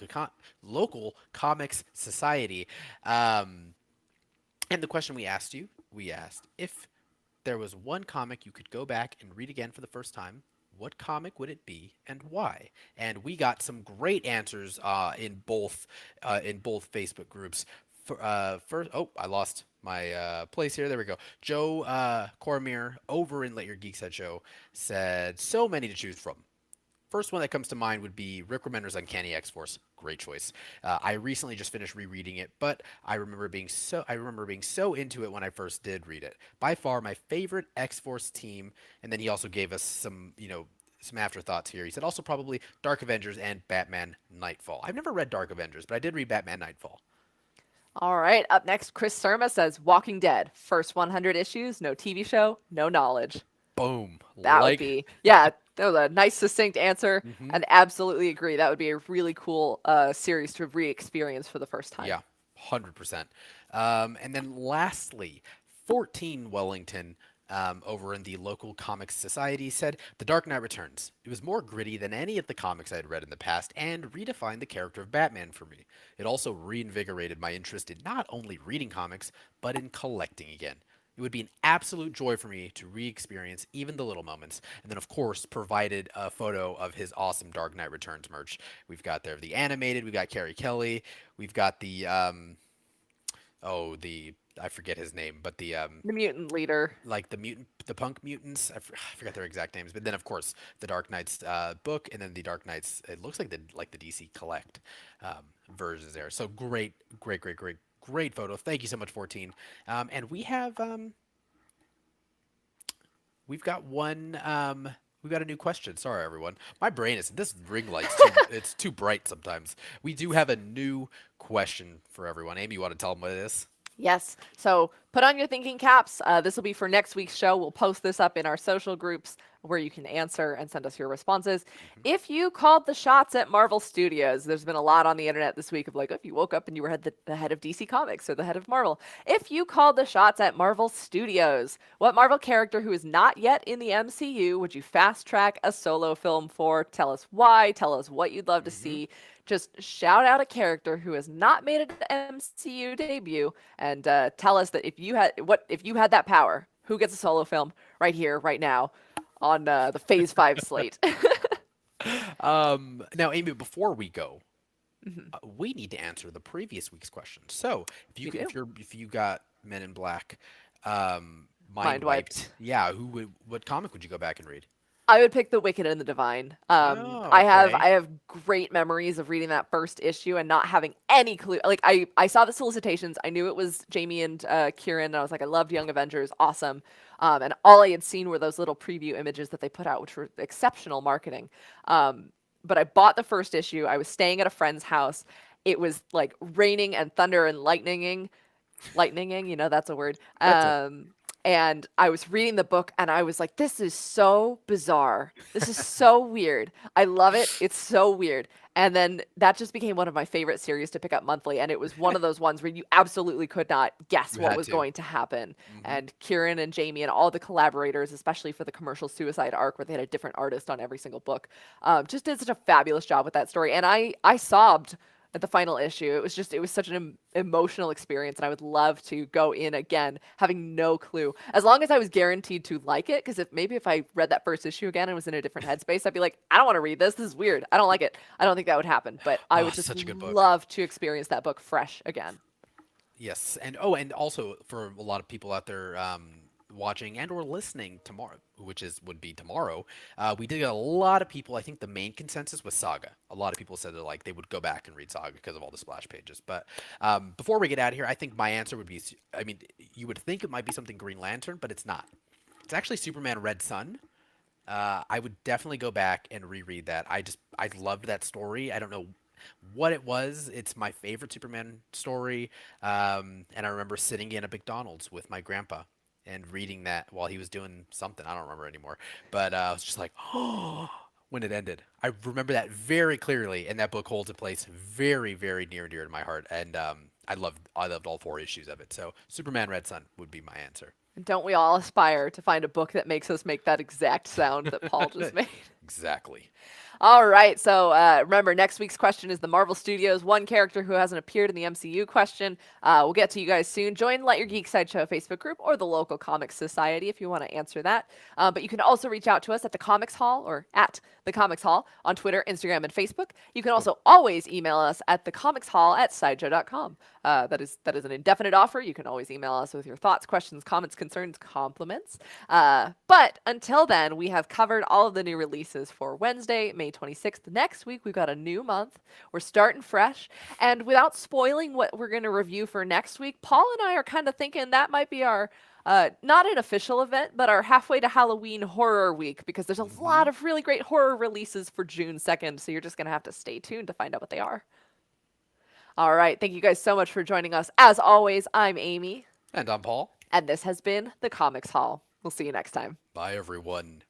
comics society. Um, and the question we asked if there was one comic you could go back and read again for the first time, what comic would it be and why? And we got some great answers in both Facebook groups. First, oh, I lost my place here. There we go. Joe Cormier over in Let Your Geek Set Show said so many to choose from. First one that comes to mind would be Rick Remender's Uncanny X-Force. Great choice. I recently just finished rereading it, but I remember being so into it when I first did read it. By far my favorite X-Force team. And then he also gave us some, some afterthoughts here. He said also probably Dark Avengers and Batman Nightfall. I've never read Dark Avengers, but I did read Batman Nightfall. All right. Up next, Chris Surma says Walking Dead. First 100 issues, no TV show, no knowledge. Boom. That would Like, be, yeah, that was a nice, succinct answer. mhm. And absolutely agree. That would be a really cool series to re experience for the first time. Yeah, 100%. And then lastly, 14 Wellington over in the local comics society said, The Dark Knight Returns. It was more gritty than any of the comics I had read in the past and redefined the character of Batman for me. It also reinvigorated my interest in not only reading comics, but in collecting again. It would be an absolute joy for me to re-experience even the little moments. And then, of course, provided a photo of his awesome Dark Knight Returns merch. We've got there the animated. We've got Carrie Kelly. We've got the I forget his name, but the The mutant leader. like the punk mutants. I forgot their exact names. But then, of course, the Dark Knights book, and then the Dark Knights. It looks like the DC Collect versions there. So great, great, great, great, great photo. Thank you so much, 14. And we've got one. We've got a new question. Sorry, everyone. My brain is this ring light's it's too bright sometimes. We do have a new question for everyone. Amy, you want to tell them what it is? Yes. So put on your thinking caps. This will be for next week's show. We'll post this up in our social groups where you can answer and send us your responses. If you called the shots at Marvel Studios, there's been a lot on the internet this week of like, if you woke up and you were the head of DC Comics or the head of Marvel. If you called the shots at Marvel Studios, what Marvel character who is not yet in the MCU would you fast track a solo film for? Tell us why. Tell us what you'd love to Mm-hmm. see. Just shout out a character who has not made an MCU debut and tell us that if you had that power, who gets a solo film right here, right now, on the Phase 5 slate. Now, Amy, before we go, Mhm. we need to answer the previous week's question. So, We do. if you got Men in Black, Mind wiped. yeah, what comic would you go back and read? I would pick The Wicked and the Divine. Oh, I okay. have great memories of reading that first issue and not having any clue. Like I saw the solicitations. I knew it was Jamie and Kieran. And I was like, I loved Young Avengers, awesome. And all I had seen were those little preview images that they put out, which were exceptional marketing. but I bought the first issue. I was staying at a friend's house. It was like raining and thunder and lightninging, that's a word. That's it. And I was reading the book and I was like, this is so bizarre. This is so weird. I love it. It's so weird. And then that just became one of my favorite series to pick up monthly. And it was one of those ones where you absolutely could not guess You what had was to. going to happen. Mhm. And Kieran and Jamie and all the collaborators, especially for the commercial suicide arc where they had a different artist on every single book, just did such a fabulous job with that story. And I sobbed at the final issue. It was such an emotional experience, and I would love to go in again, having no clue. As long as I was guaranteed to like it, because if I read that first issue again and was in a different headspace, I'd be like, I don't want to read this. This is weird. I don't like it. I don't think that would happen. But I Oh, would just such a good book. love to experience that book fresh again. Yes, and also for a lot of people out there watching and or listening tomorrow, which would be tomorrow, we did get a lot of people. I think the main consensus was Saga. A lot of people said that like they would go back and read Saga because of all the splash pages. But before we get out of here, I think my answer would be, I mean, you would think it might be something Green Lantern, but it's not. It's actually Superman Red Sun. I would definitely go back and reread that. I loved that story. I don't know what it was. It's my favorite Superman story. And I remember sitting in a McDonald's with my grandpa and reading that while he was doing something. I don't remember anymore. But I was just like, oh, when it ended. I remember that very clearly, and that book holds a place very, very near and dear to my heart. And I loved all 4 issues of it. So Superman Red Sun would be my answer. And don't we all aspire to find a book that makes us make that exact sound that Paul just made? Exactly. All right. So remember, next week's question is the Marvel Studios one character who hasn't appeared in the MCU question. We'll get to you guys soon. Join Let Your Geek Sideshow Facebook group or the local Comics Society if you want to answer that. But you can also reach out to us at the Comics Hall or at the Comics Hall on Twitter, Instagram, and Facebook. You can also always email us at thecomicshall@sideshow.com. That is an indefinite offer. You can always email us with your thoughts, questions, comments, concerns, compliments. But until then, we have covered all of the new releases for Wednesday, May 26th. Next week, we've got a new month. We're starting fresh. And without spoiling what we're going to review for next week, Paul and I are kind of thinking that might be our not an official event, but our halfway to Halloween horror week, because there's a lot of really great horror releases for June 2nd. So you're just going to have to stay tuned to find out what they are. All right. Thank you guys so much for joining us. As always, I'm Amy. And I'm Paul. And this has been the Comics Hall. We'll see you next time. Bye, everyone.